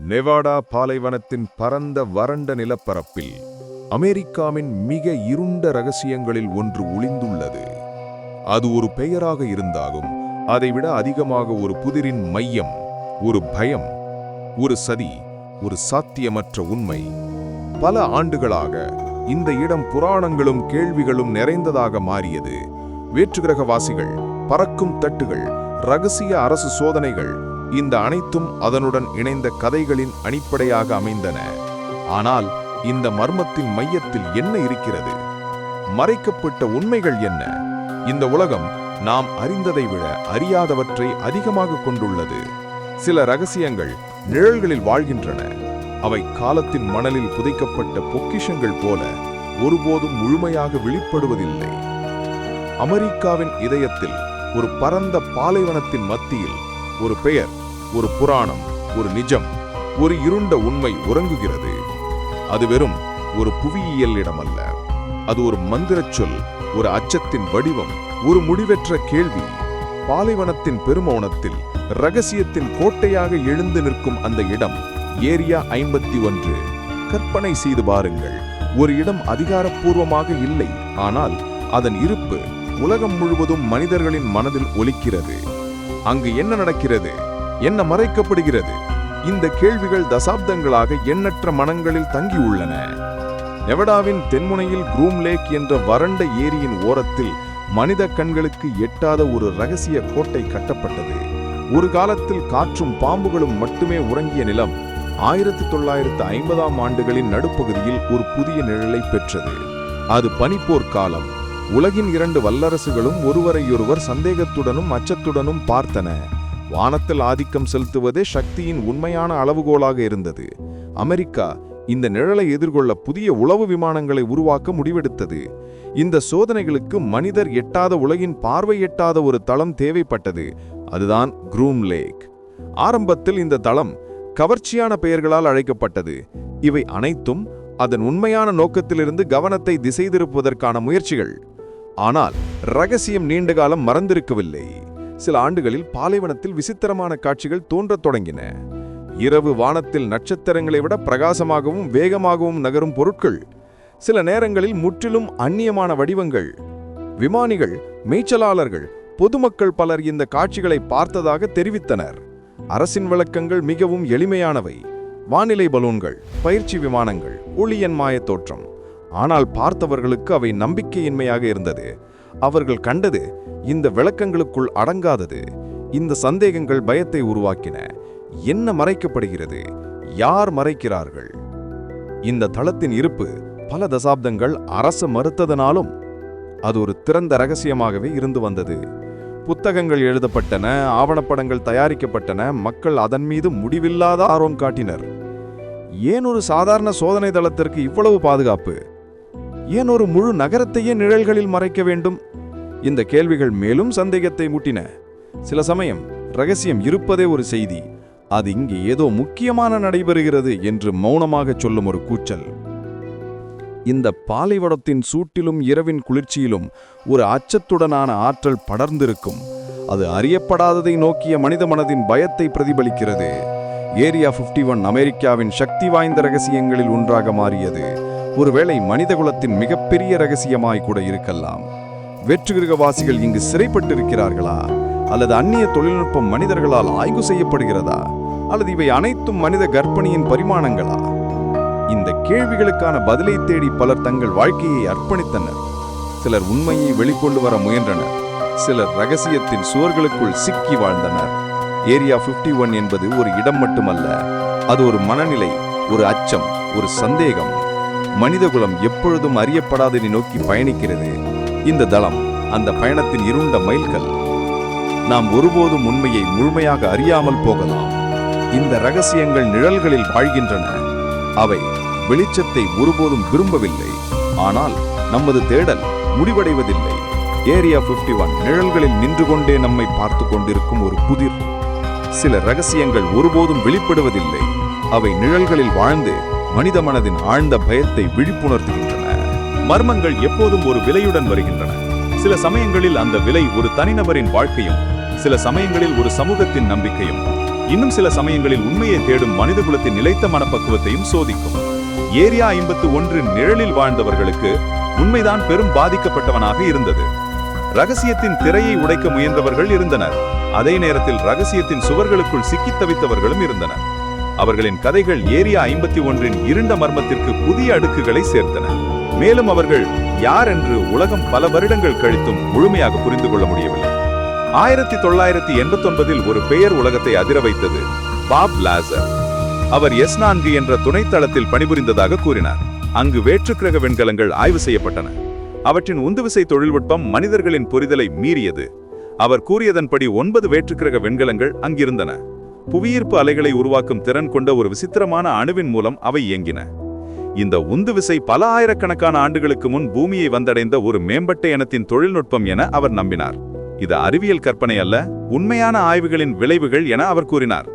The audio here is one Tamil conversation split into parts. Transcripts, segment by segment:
நெவாடா பாலைவனத்தின் பரந்த வறண்ட நிலப்பரப்பில் அமெரிக்காவின் மிக இருண்ட ரகசியங்களில் ஒன்று ஒளிந்துள்ளது. அது ஒரு பெயராக இருந்தாலும் அதைவிட அதிகமாக ஒரு புதிரின் மையம், ஒரு பயம், ஒரு சதி, ஒரு சாத்தியமற்ற உண்மை. பல ஆண்டுகளாக இந்த இடம் புராணங்களும் கேள்விகளும் நிறைந்ததாக மாறியது. வேற்றுகிரகவாசிகள், பறக்கும் தட்டுகள், ரகசிய அரசு சோதனைகள், இந்த அனைத்தும் அதனுடன் இணைந்த கதைகளின் அடிப்படையாக அமைந்தன. ஆனால் இந்த மர்மத்தின் மையத்தில் என்ன இருக்கிறது? மறைக்கப்பட்ட உண்மைகள் என்ன? இந்த உலகம் நாம் அறிந்ததை விட அறியாதவற்றை அதிகமாக கொண்டுள்ளது. சில ரகசியங்கள் நிழல்களில் வாழ்கின்றன. அவை காலத்தின் மணலில் புதைக்கப்பட்ட பொக்கிஷங்கள் போல ஒருபோதும் முழுமையாக வெளிப்படுவதில்லை. அமெரிக்காவின் இதயத்தில், ஒரு பரந்த பாலைவனத்தின் மத்தியில், ஒரு பெயர், ஒரு புராணம், ஒரு நிஜம், ஒரு இருண்ட உண்மை உறங்குகிறது. அது வெறும் ஒரு புவியியல் இடமல்ல. அது ஒரு மந்திரச் சொல், ஒரு அச்சத்தின் வடிவம், ஒரு முடிவற்ற கேள்வி. பாலைவனத்தின் பெருமௌனத்தில் ரகசியத்தின் கோட்டையாக எழுந்து நிற்கும் அந்த இடம் ஏரியா 51. கற்பனை செய்து பாருங்கள். ஒரு இடம் அதிகாரப்பூர்வமாக இல்லை, ஆனால் அதன் இருப்பு உலகம் முழுவதும் மனிதர்களின் மனதில் ஒலிக்கிறது. அங்கு என்ன நடக்கிறது? என்ன மறைக்கப்படுகிறது? இந்த கேள்விகள் தசாப்தங்களாக எண்ணற்ற மனங்களில் தங்கியுள்ளன. நெவடாவின் தென்முனையில் க்ரூம் லேக் என்ற வறண்ட ஏரியின் ஓரத்தில் மனித கண்களுக்கு எட்டாத ஒரு ரகசிய கோட்டை கட்டப்பட்டது. ஒரு காலத்தில் காற்றும் பாம்புகளும் மட்டுமே உறங்கிய நிலம் 1950ஆம் ஆண்டுகளின் நடுப்பகுதியில் ஒரு புதிய நிழலை பெற்றது. அது பனிப்போர் காலம். உலகின் 2 வல்லரசுகளும் ஒருவரையொருவர் சந்தேகத்துடனும் அச்சத்துடனும் பார்த்தன. வானத்தில் ஆதிக்கம் செலுத்துவதே சக்தியின் உண்மையான அளவுகோலாக இருந்தது. அமெரிக்கா இந்த நிழலை எதிர்கொள்ள புதிய உளவு விமானங்களை உருவாக்க முடிவெடுத்தது. இந்த சோதனைகளுக்கு மனிதர் எட்டாத, உலகின் பார்வை எட்டாத ஒரு தளம் தேவைப்பட்டது. அதுதான் க்ரூம் லேக். ஆரம்பத்தில் இந்த தளம் கவர்ச்சியான பெயர்களால் அழைக்கப்பட்டது. இவை அனைத்தும் அதன் உண்மையான நோக்கத்திலிருந்து கவனத்தை திசை திருப்புவதற்கான முயற்சிகள். ஆனால் ரகசியம் நீண்ட காலம் மறந்திருக்கவில்லை. சில ஆண்டுகளில் பாலைவனத்தில் விசித்திரமான காட்சிகள் தோன்றத் தொடங்கின. இரவு வானத்தில் நட்சத்திரங்களை விட பிரகாசமாகவும் வேகமாகவும் நகரும் பொருட்கள். சில நேரங்களில் முற்றிலும் அந்நியமான வடிவங்கள். விமானிகள், மேய்ச்சலாளர்கள், பொதுமக்கள் பலர் இந்த காட்சிகளை பார்த்ததாக தெரிவித்தனர். அரசின் விளக்கங்கள் மிகவும் எளிமையானவை. வானிலை பலூன்கள், பயிற்சி விமானங்கள், ஒளியன் மாயத் தோற்றம். ஆனால் பார்த்தவர்களுக்கு அவை நம்பிக்கையின்மையாக இருந்தது. அவர்கள் கண்டது இந்த விளக்கங்களுக்குள் அடங்காதது. இந்த சந்தேகங்கள் பயத்தை உருவாக்கின. என்ன மறைக்கப்படுகிறது? யார் மறைக்கிறார்கள்? இந்த தளத்தின் இருப்பு பல தசாப்தங்கள் அரசு மறுத்ததனாலும் அது ஒரு திறந்த ரகசியமாகவே இருந்து வந்தது. புத்தகங்கள் எழுதப்பட்டன, ஆவணப்படங்கள் தயாரிக்கப்பட்டன, மக்கள் அதன் மீது முடிவில்லாத ஆர்வம் காட்டினர். ஏன் ஒரு சாதாரண சோதனை தளத்திற்கு இவ்வளவு பாதுகாப்பு? ஏன் ஒரு முழு நகரத்தையே நிழல்களில் மறைக்க வேண்டும்? இந்த கேள்விகள் மேலும் சந்தேகத்தை மூட்டின. சில சமயம் ரகசியம் இருப்பதே ஒரு செய்தி. அது இங்கே ஏதோ முக்கியமான நடைபெறுகிறது என்று மௌனமாக சொல்லும் ஒரு கூச்சல். இந்த பாலைவனத்தின் சூட்டிலும் இரவின் குளிர்ச்சியிலும் ஒரு அச்சத்துடனான ஆற்றல் படர்ந்திருக்கும். அது அறியப்படாததை நோக்கிய மனித மனதின் பயத்தை பிரதிபலிக்கிறது. ஏரியா 51 அமெரிக்காவின் சக்தி வாய்ந்த ரகசியங்களில் ஒன்றாக மாறியது. ஒருவேளை மனிதகுலத்தின் மிகப்பெரிய ரகசியமாய் கூட இருக்கலாம். வேற்றுகிரகவாசிகள் இங்கு சிறைப்பட்டிருக்கிறார்களா? அல்லது அந்நிய தொழில்நுட்பம் மனிதர்களால் ஆய்வு செய்யப்படுகிறதா? அல்லது இவை அனைத்தும் மனித கற்பனையின் பரிமாணங்களா? இந்த கேள்விகளுக்கான பதிலை தேடி பலர் தங்கள் வாழ்க்கையை அர்ப்பணித்தனர். சிலர் உண்மையை வெளிக்கொண்டு வர முயன்றனர். சிலர் ரகசியத்தின் சுவர்களுக்குள் சிக்கி வாழ்ந்தனர். ஏரியா 51 என்பது ஒரு இடம் மட்டுமல்ல, அது ஒரு மனநிலை, ஒரு அச்சம், ஒரு சந்தேகம். மனிதகுலம் எப்பொழுதும் அறியப்படாததை நோக்கி பயணிக்கிறது. இந்த தளம் அந்த பயணத்தின் இருண்ட மைல்கல். நாம் ஒருபோதும் உண்மையை முழுமையாக அறியாமல் போகலாம். இந்த ரகசியங்கள் நிழல்களில் வாழ்கின்றன. அவை வெளிச்சத்தை ஒருபோதும் விரும்பவில்லை. ஆனால் நமது தேடல் முடிவடைவதில்லை. ஏரியா 51 நிழல்களில் நின்று கொண்டே நம்மை பார்த்து கொண்டிருக்கும் ஒரு புதிர். சில ரகசியங்கள் ஒருபோதும் வெளிப்படுவதில்லை. அவை நிழல்களில் வாழ்ந்து மனித மனதின் ஆழ்ந்த பயத்தை விழிப்புணர்த்துகின்றன. மர்மங்கள் எப்போதும் ஒரு விலையுடன் வருகின்றன. சில சமயங்களில் அந்த விலை ஒரு தனிநபரின் வாழ்க்கையும், சில சமயங்களில் ஒரு சமூகத்தின் நம்பிக்கையும். இன்னும் சில சமயங்களில் உண்மையை தேடும் மனிதகுலத்தின் நிலைத்த மனப்பக்குவத்தையும் சோதிக்கும். ஏரியா 51 நிழலில் வாழ்ந்தவர்களுக்கு உண்மைதான் பெரும் பாதிக்கப்பட்டவனாக இருந்தது. ரகசியத்தின் திரையை உடைக்க முயன்றவர்கள் இருந்தனர். அதே நேரத்தில் ரகசியத்தின் சுவர்களுக்குள் சிக்கித் தவித்தவர்களும் இருந்தனர். அவர்களின் கதைகள் ஏரியா 51 இருண்ட மர்மத்திற்கு புதிய அடுக்குகளை சேர்த்தன. மேலும் அவர்கள் யார் என்று உலகம் பல வருடங்கள் கழித்தும் முழுமையாக புரிந்து கொள்ள முடியவில்லை. 1989 ஒரு பெயர் உலகத்தை அதிர வைத்தது. பாப் லாசர். அவர் S4 என்ற துணைத்தளத்தில் பணிபுரிந்ததாக கூறினார். அங்கு வேற்றுக்கிரக விண்கலங்கள் ஆய்வு செய்யப்பட்டன. அவற்றின் உந்துவிசை தொழில்நுட்பம் மனிதர்களின் புரிதலை மீறியது. அவர் கூறியதன்படி 9 வேற்றுக்கிரக விண்கலங்கள் அங்கிருந்தன. புவியீர்ப்பு அலைகளை உருவாக்கும் திறன் கொண்ட ஒரு விசித்திரமான அணுவின் மூலம் அவை இயங்கின. இந்த உந்துவிசை பல ஆயிரக்கணக்கான ஆண்டுகளுக்கு முன் பூமியை வந்தடைந்த ஒரு மேம்பட்ட இனத்தின் தொழில்நுட்பம் என அவர் நம்பினார். இது அறிவியல் கற்பனை அல்ல, உண்மையான ஆய்வுகளின் விளைவுகள் என அவர் கூறினார்.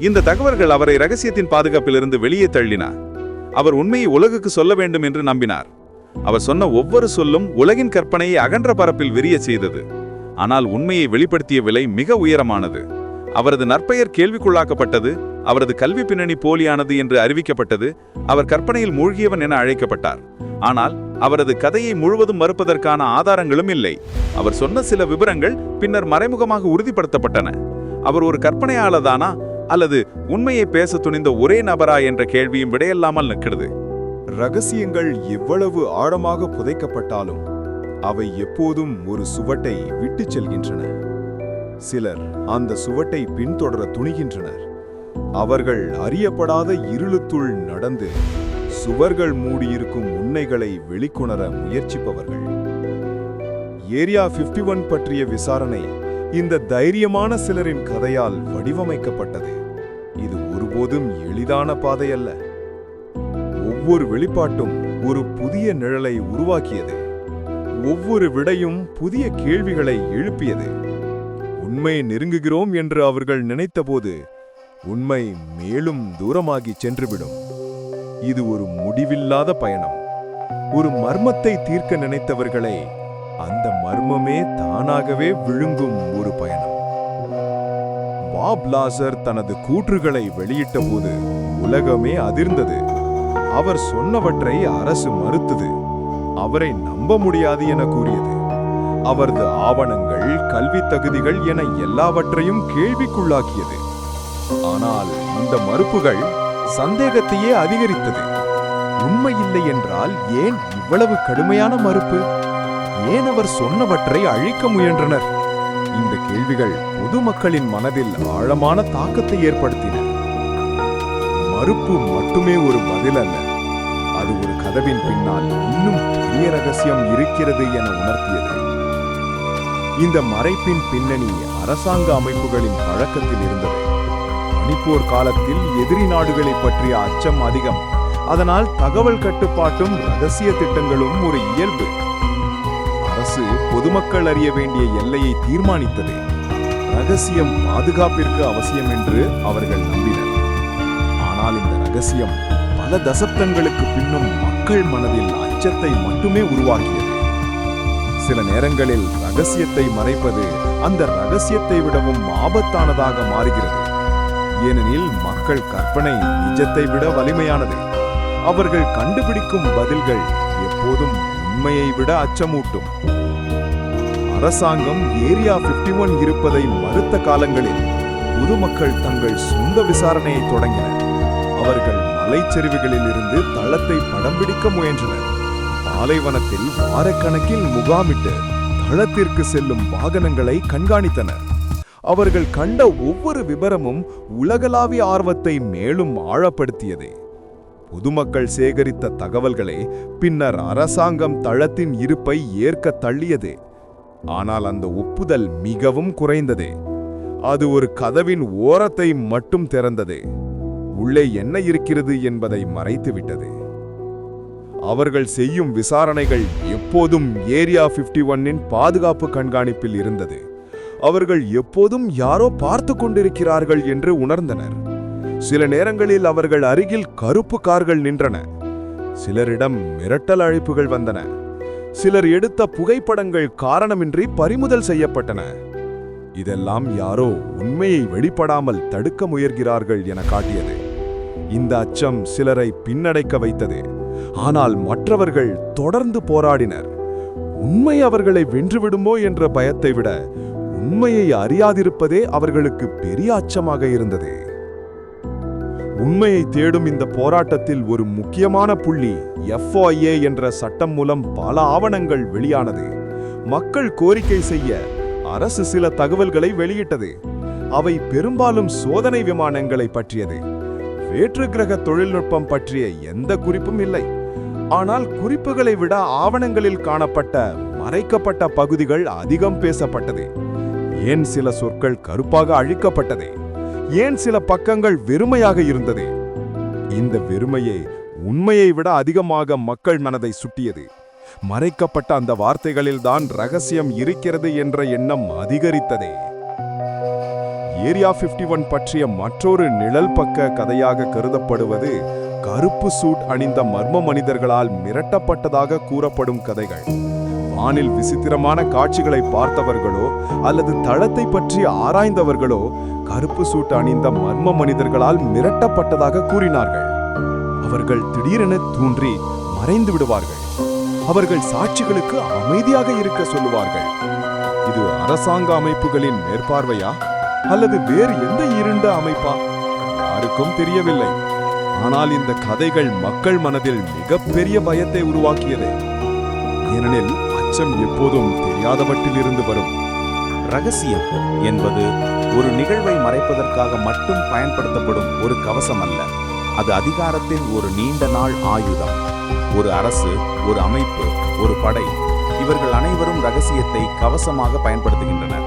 இந்த தகவல்கள் அவரை ரகசியத்தின் பாதுகாப்பிலிருந்து வெளியே தள்ளினார். அவர் உண்மையை உலகுக்கு சொல்ல வேண்டும் என்று நம்பினார். அவர் சொன்ன ஒவ்வொரு சொல்லும் உலகின் கற்பனையை அகன்ற பரப்பில் விரிய செய்தது. ஆனால் உண்மையை வெளிப்படுத்திய விலை மிக உயரமானது. அவரது நற்பெயர் கேள்விக்குள்ளாக்கப்பட்டது. அவரது கல்வி பின்னணி போலியானது என்று அறிவிக்கப்பட்டது. அவர் கற்பனையில் மூழ்கியவன் என அழைக்கப்பட்டார். ஆனால் அவரது கதையை முழுவதும் மறுப்பதற்கான ஆதாரங்களும் இல்லை. அவர் சொன்ன சில விவரங்கள் பின்னர் மறைமுகமாக உறுதிப்படுத்தப்பட்டன. அவர் ஒரு கற்பனையாளதானா அல்லது உண்மையை பேச துணிந்த ஒரே நபரா என்ற கேள்வியும் விடையில்லாமல் நிற்கிறது. ரகசியங்கள் எவ்வளவு ஆழமாக புதைக்கப்பட்டாலும் அவை எப்போதும் ஒரு சுவட்டை விட்டுச் செல்கின்றன. சிலர் அந்த சுவட்டை பின்தொடர துணிகின்றனர். அவர்கள் அறியப்படாத இருளுத்துள் நடந்து சுவர்கள் மூடியிருக்கும் உண்மைகளை வெளிக்கொணர முயற்சிப்பவர்கள். ஏரியா 51 பற்றிய விசாரணை இந்த தைரியமான சிலரின் கதையால் வடிவமைக்கப்பட்டது. இது ஒருபோதும் எளிதான பாதை அல்ல. ஒவ்வொரு வெளிப்பாட்டும் ஒரு புதிய நிழலை உருவாக்கியது. ஒவ்வொரு விடையும் புதிய கேள்விகளை எழுப்பியது. உண்மையை நெருங்குகிறோம் என்று அவர்கள் நினைத்தபோது உண்மை மேலும் தூரமாகி சென்றுவிடும். இது ஒரு முடிவில்லாத பயணம். ஒரு மர்மத்தை தீர்க்க நினைத்தவர்களை அந்த மர்மமே தானாகவே விழுங்கும் ஒரு பயணம். பாப் லாசர் தனது கூற்றுகளை வெளியிட்ட போது உலகமே அதிர்ந்தது. அவர் சொன்னவற்றை அரசு மறுத்தது. அவரை நம்ப முடியாது என கூறியது. அவரது ஆவணங்கள், கல்வி தகுதிகள் என எல்லாவற்றையும் கேள்விக்குள்ளாக்கியது. ஆனால் இந்த மறுப்புகள் சந்தேகத்தையே அதிகரித்தது. உண்மையில்லை என்றால் ஏன் இவ்வளவு கடுமையான மறுப்பு? ஏன் அவர் சொன்னவற்றை அழிக்க முயன்றனர்? இந்த கேள்விகள் பொதுமக்களின் மனதில் ஆழமான தாக்கத்தை ஏற்படுத்தின. மறுப்பு மட்டுமே ஒரு பதில் அல்ல, அது ஒரு கதவின் பின்னால் இன்னும் பெரிய ரகசியம் இருக்கிறது என உணர்த்தியது. இந்த மறைப்பின் பின்னணி அரசாங்க அமைப்புகளின் பழக்கத்தில் இருந்தது. மணிப்போர் காலத்தில் எதிரி நாடுகளை பற்றிய அச்சம் அதிகம். அதனால் தகவல் கட்டுப்பாட்டும் ரகசிய திட்டங்களும் ஒரு இயல்பு. அரசு பொதுமக்கள் அறிய வேண்டிய எல்லையை தீர்மானித்தது. ரகசியம் பாதுகாப்பிற்கு அவசியம் என்று அவர்கள் நம்பினர். ஆனால் இந்த ரகசியம் பல தசப்தங்களுக்கு பின்னும் மக்கள் மனதில் அச்சத்தை மட்டுமே உருவாக்கியது. சில நேரங்களில் ரகசியத்தை மறைப்பது அந்த ரகசியத்தை விடவும் ஆபத்தானதாக மாறுகிறது. ஏனெனில் மக்கள் கற்பனை நிஜத்தை விட வலிமையானது. அவர்கள் கண்டுபிடிக்கும் பதில்கள் எப்போதும் உண்மையை விட அச்சமூட்டும். அரசாங்கம் ஏரியா 51 இருப்பதை மறுத்த காலங்களில் பொதுமக்கள் தங்கள் சொந்த விசாரணையை தொடங்கினர். அவர்கள் மலைச்சரிவுகளில் இருந்து தளத்தை படம் பிடிக்க முயன்றனர். பாலைவனத்தில் வாரக்கணக்கில் முகாமிட்டு தளத்திற்கு செல்லும் வாகனங்களை கண்காணித்தனர். அவர்கள் கண்ட ஒவ்வொரு விபரமும் உலகளாவிய ஆர்வத்தை மேலும் ஆழப்படுத்தியது. பொதுமக்கள் சேகரித்த தகவல்களே பின்னர் அரசாங்கம் தளத்தின் இருப்பை ஏற்க தள்ளியது. ஆனால் அந்த ஒப்புதல் மிகவும் குறைந்தது. அது ஒரு கதவின் ஓரத்தை மட்டும் திறந்தது. உள்ளே என்ன இருக்கிறது என்பதை மறைத்துவிட்டது. அவர்கள் செய்யும் விசாரணைகள் எப்போதும் ஏரியா 51 பாதுகாப்பு கண்காணிப்பில் இருந்தது. அவர்கள் எப்போதும் யாரோ பார்த்து கொண்டிருக்கிறார்கள் என்று உணர்ந்தனர். சில நேரங்களில் அவர்கள் அருகில் கருப்பு கார்கள் நின்றன. சிலரிடம் மிரட்டல் அழைப்புகள் வந்தன. சிலர் எடுத்த புகைப்படங்கள் காரணமின்றி பறிமுதல் செய்யப்பட்டன. இதெல்லாம் யாரோ உண்மையை வெளிப்படாமல் தடுக்க முயல்கிறார்கள் என காட்டியது. இந்த அச்சம் சிலரை பின்னடைக்க வைத்தது. ஆனால் மற்றவர்கள் தொடர்ந்து போராடினர். உண்மை அவர்களை வென்றுவிடுமோ என்ற பயத்தை விட உண்மையை அறியாதிருப்பதே அவர்களுக்கு பெரிய அச்சமாக இருந்தது. உண்மையை தேடும் இந்த போராட்டத்தில் ஒரு முக்கியமான புள்ளி FOIA என்ற சட்டம் மூலம் பல ஆவணங்கள் வெளியானது. மக்கள் கோரிக்கை செய்ய அரசு சில தகவல்களை வெளியிட்டது. அவை பெரும்பாலும் சோதனை விமானங்களை பற்றியது. வேற்று கிரக தொழில்நுட்பம் பற்றிய எந்த குறிப்பும் இல்லை. ஆனால் குறிப்புகளை விட ஆவணங்களில் காணப்பட்ட மறைக்கப்பட்ட பகுதிகள் அதிகம் பேசப்பட்டது. ஏன் சில சொற்கள் கருப்பாக அழிக்கப்பட்டது? ஏன் சில பக்கங்கள் வெறுமையாக இருந்தது? இந்த வெறுமையே உண்மையை விட அதிகமாக மக்கள் மனதை சுட்டியது. மறைக்கப்பட்ட அந்த வார்த்தைகளில்தான் ரகசியம் இருக்கிறது என்ற எண்ணம் அதிகரித்ததே. ஏரியா 51 பற்றிய மற்றொரு நிழல் பக்க கதையாக கருதப்படுவது கருப்பு சூட் அணிந்த மர்ம மனிதர்களால் மிரட்டப்பட்டதாக கூறப்படும் கதைகள். வானில் விசித்திரமான காட்சிகளை பார்த்தவர்களோ அல்லது தளத்தை பற்றி ஆராய்ந்தவர்களோ கருப்பு சூட் அணிந்த மர்ம மனிதர்களால் மிரட்டப்பட்டதாக கூறினார்கள். அவர்கள் திடீரென தூன்றி மறைந்து விடுவார்கள். அவர்கள் சாட்சிகளுக்கு அமைதியாக இருக்க சொல்லுவார்கள். இது அரசாங்க அமைப்புகளின் மேற்பார்வையா அல்லது வேறு எந்த இருண்ட அமைப்பா? யாருக்கும் தெரியவில்லை. ஆனால் இந்த கதைகள் மக்கள் மனதில் மிகப்பெரிய பயத்தை உருவாக்கியது. ஏனெனில் அச்சம் எப்போதும் தெரியாதவற்றிலிருந்து வரும். ரகசியம் என்பது ஒரு நிகழ்வை மறைப்பதற்காக மட்டும் பயன்படுத்தப்படும் ஒரு கவசம் அல்ல. அது அதிகாரத்தின் ஒரு நீண்ட நாள் ஆயுதம். ஒரு அரசு, ஒரு அமைப்பு, ஒரு படை, இவர்கள் அனைவரும் ரகசியத்தை கவசமாக பயன்படுத்துகின்றனர்.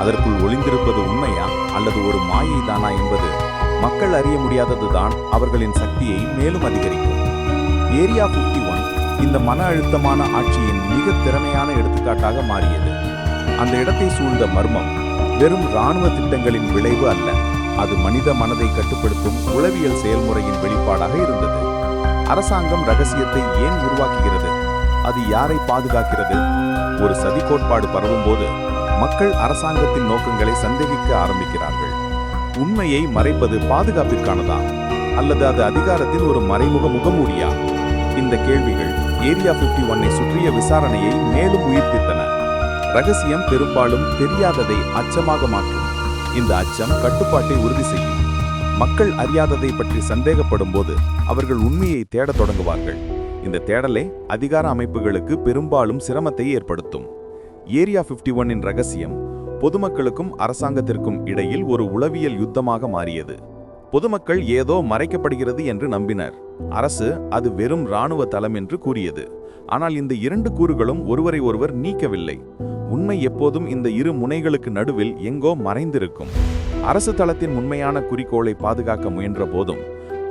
அதற்குள் ஒளிந்திருப்பது உண்மையா அல்லது ஒரு மாயை தானா என்பது மக்கள் அறிய முடியாததுதான் அவர்களின் சக்தியை மேலும் அதிகரிக்கும். ஏரியா 51 இந்த மன அழுத்தமான ஆட்சியின் மிக திறமையான எடுத்துக்காட்டாக மாறியது. அந்த இடத்தை சூழ்ந்த மர்மம் வெறும் இராணுவ திட்டங்களின் விளைவு அல்ல. அது மனித மனதை கட்டுப்படுத்தும் உளவியல் செயல்முறையின் வெளிப்பாடாக இருந்தது. அரசாங்கம் ரகசியத்தை ஏன் உருவாக்குகிறது? அது யாரை பாதுகாக்கிறது? ஒரு சதி கோட்பாடு பரவும் போது மக்கள் அரசாங்கத்தின் நோக்கங்களை சந்தேகிக்க ஆரம்பிக்கிறார்கள். உண்மையை மறைப்பது பாதுகாப்பிற்கானதா அல்லது அது அதிகாரத்தின் ஒரு மறைமுக முகமூடியா? இந்த கேள்விகள் ஏரியா 51 சுற்றிய விசாரணையை மேலும் உயிர்ப்பித்தன. ரகசியம் பெரும்பாலும் தெரியாததை அச்சமாக மாற்றும். இந்த அச்சம் கட்டுப்பாட்டை உறுதி செய்யும். மக்கள் அறியாததை பற்றி சந்தேகப்படும் போது அவர்கள் உண்மையை தேடத் தொடங்குவார்கள். இந்த தேடலே அதிகார அமைப்புகளுக்கு பெரும்பாலும் சிரமத்தை ஏற்படுத்தும். ஏரியா 51 ரகசியம் பொதுமக்களுக்கும் அரசாங்கத்திற்கும் இடையில் ஒரு உளவியல் யுத்தமாக மாறியது. பொதுமக்கள் ஏதோ மறைக்கப்படுகிறது என்று நம்பினர். அரசு அது வெறும் இராணுவ தளம் என்று கூறியது. ஆனால் இந்த இரண்டு கூறுகளும் ஒருவரை ஒருவர் நீக்கவில்லை. உண்மை எப்போதும் இந்த இரு முனைகளுக்கு நடுவில் எங்கோ மறைந்திருக்கும். அரசு தளத்தின் உண்மையான குறிக்கோளை பாதுகாக்க முயன்ற போதும்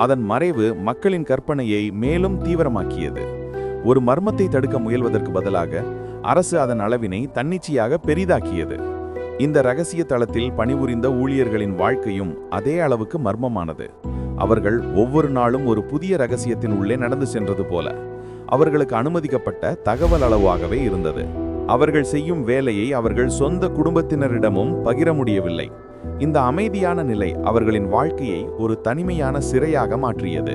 அதன் மறைவு மக்களின் கற்பனையை மேலும் தீவிரமாக்கியது. ஒரு மர்மத்தை தடுக்க முயல்வதற்கு பதிலாக அரசு அதன் அளவினை தன்னிச்சையாக பெரிதாக்கியது. இந்த ரகசிய தளத்தில் பணிபுரிந்த ஊழியர்களின் வாழ்க்கையும் அதே அளவுக்கு மர்மமானது. அவர்கள் ஒவ்வொரு நாளும் ஒரு புதிய ரகசியத்தின் உள்ளே நடந்து சென்றது போல அவர்களுக்கு அனுமதிக்கப்பட்ட தகவல் அளவாகவே இருந்தது. அவர்கள் செய்யும் வேலையை அவர்கள் சொந்த குடும்பத்தினரிடமும் பகிர முடியவில்லை. இந்த அமைதியான நிலை அவர்களின் வாழ்க்கையை ஒரு தனிமையான சிறையாக மாற்றியது.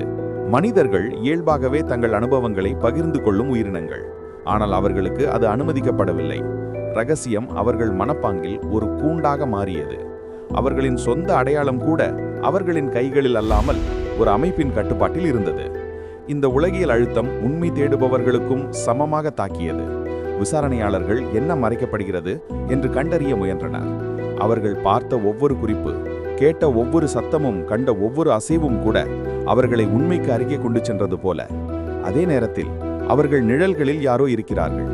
மனிதர்கள் இயல்பாகவே தங்கள் அனுபவங்களை பகிர்ந்து கொள்ளும் உயிரினங்கள். ஆனால் அவர்களுக்கு அது அனுமதிக்கப்படவில்லை. ரகசியம் அவர்கள் மனப்பாங்கில் ஒரு கூண்டாக மாறியது. அவர்களின் சொந்த அடையாளம் கூட அவர்களின் கைகளில் அல்லாமல் ஒரு அமைப்பின் கட்டுப்பாட்டில் இருந்தது. இந்த உலகியல் அழுத்தம் உண்மை தேடுபவர்களுக்கும் சமமாக தாக்கியது. விசாரணையாளர்கள் என்ன மறைக்கப்படுகிறது என்று கண்டறிய முயன்றனர். அவர்கள் பார்த்த ஒவ்வொரு குறிப்பு, கேட்ட ஒவ்வொரு சத்தமும், கண்ட ஒவ்வொரு அசைவும் கூட அவர்களை உண்மைக்கு அருகே கொண்டு சென்றது போல. அதே நேரத்தில் அவர்கள் நிழல்களில் யாரோ இருக்கிறார்கள்.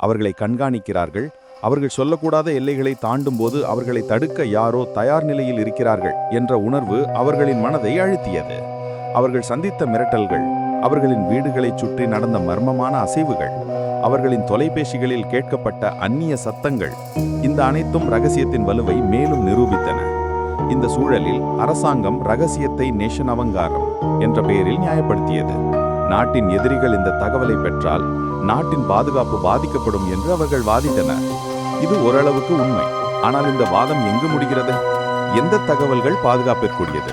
அவர்களை கண்காணிக்கிறார்கள். அவர்கள் சொல்லக்கூடாத எல்லைகளை தாண்டும் போது அவர்களை தடுக்க யாரோ தயார் நிலையில் இருக்கிறார்கள் என்ற உணர்வு அவர்களின் மனதை அழுத்தியது. அவர்கள் சந்தித்த மிரட்டல்கள், அவர்களின் வீடுகளைச் சுற்றி நடந்த மர்மமான அசைவுகள், அவர்களின் தொலைபேசிகளில் கேட்கப்பட்ட அந்நிய சத்தங்கள், இந்த அனைத்தும் ரகசியத்தின் வலுவை மேலும் நிரூபித்தன. இந்த சூழலில் அரசாங்கம் ரகசியத்தை நேஷன் அவங்காரம் என்ற பெயரில் நியாயப்படுத்தியது. நாட்டின் எதிரிகள் இந்த தகவலை பெற்றால் நாட்டின் பாதுகாப்பு பாதிக்கப்படும் என்று அவர்கள் வாதிட்டனர். இது ஓரளவுக்கு உண்மை. ஆனால் இந்த வாதம் எங்கு முடிகிறது? எந்த தகவல்கள் பாதுகாப்பிற்குரியது,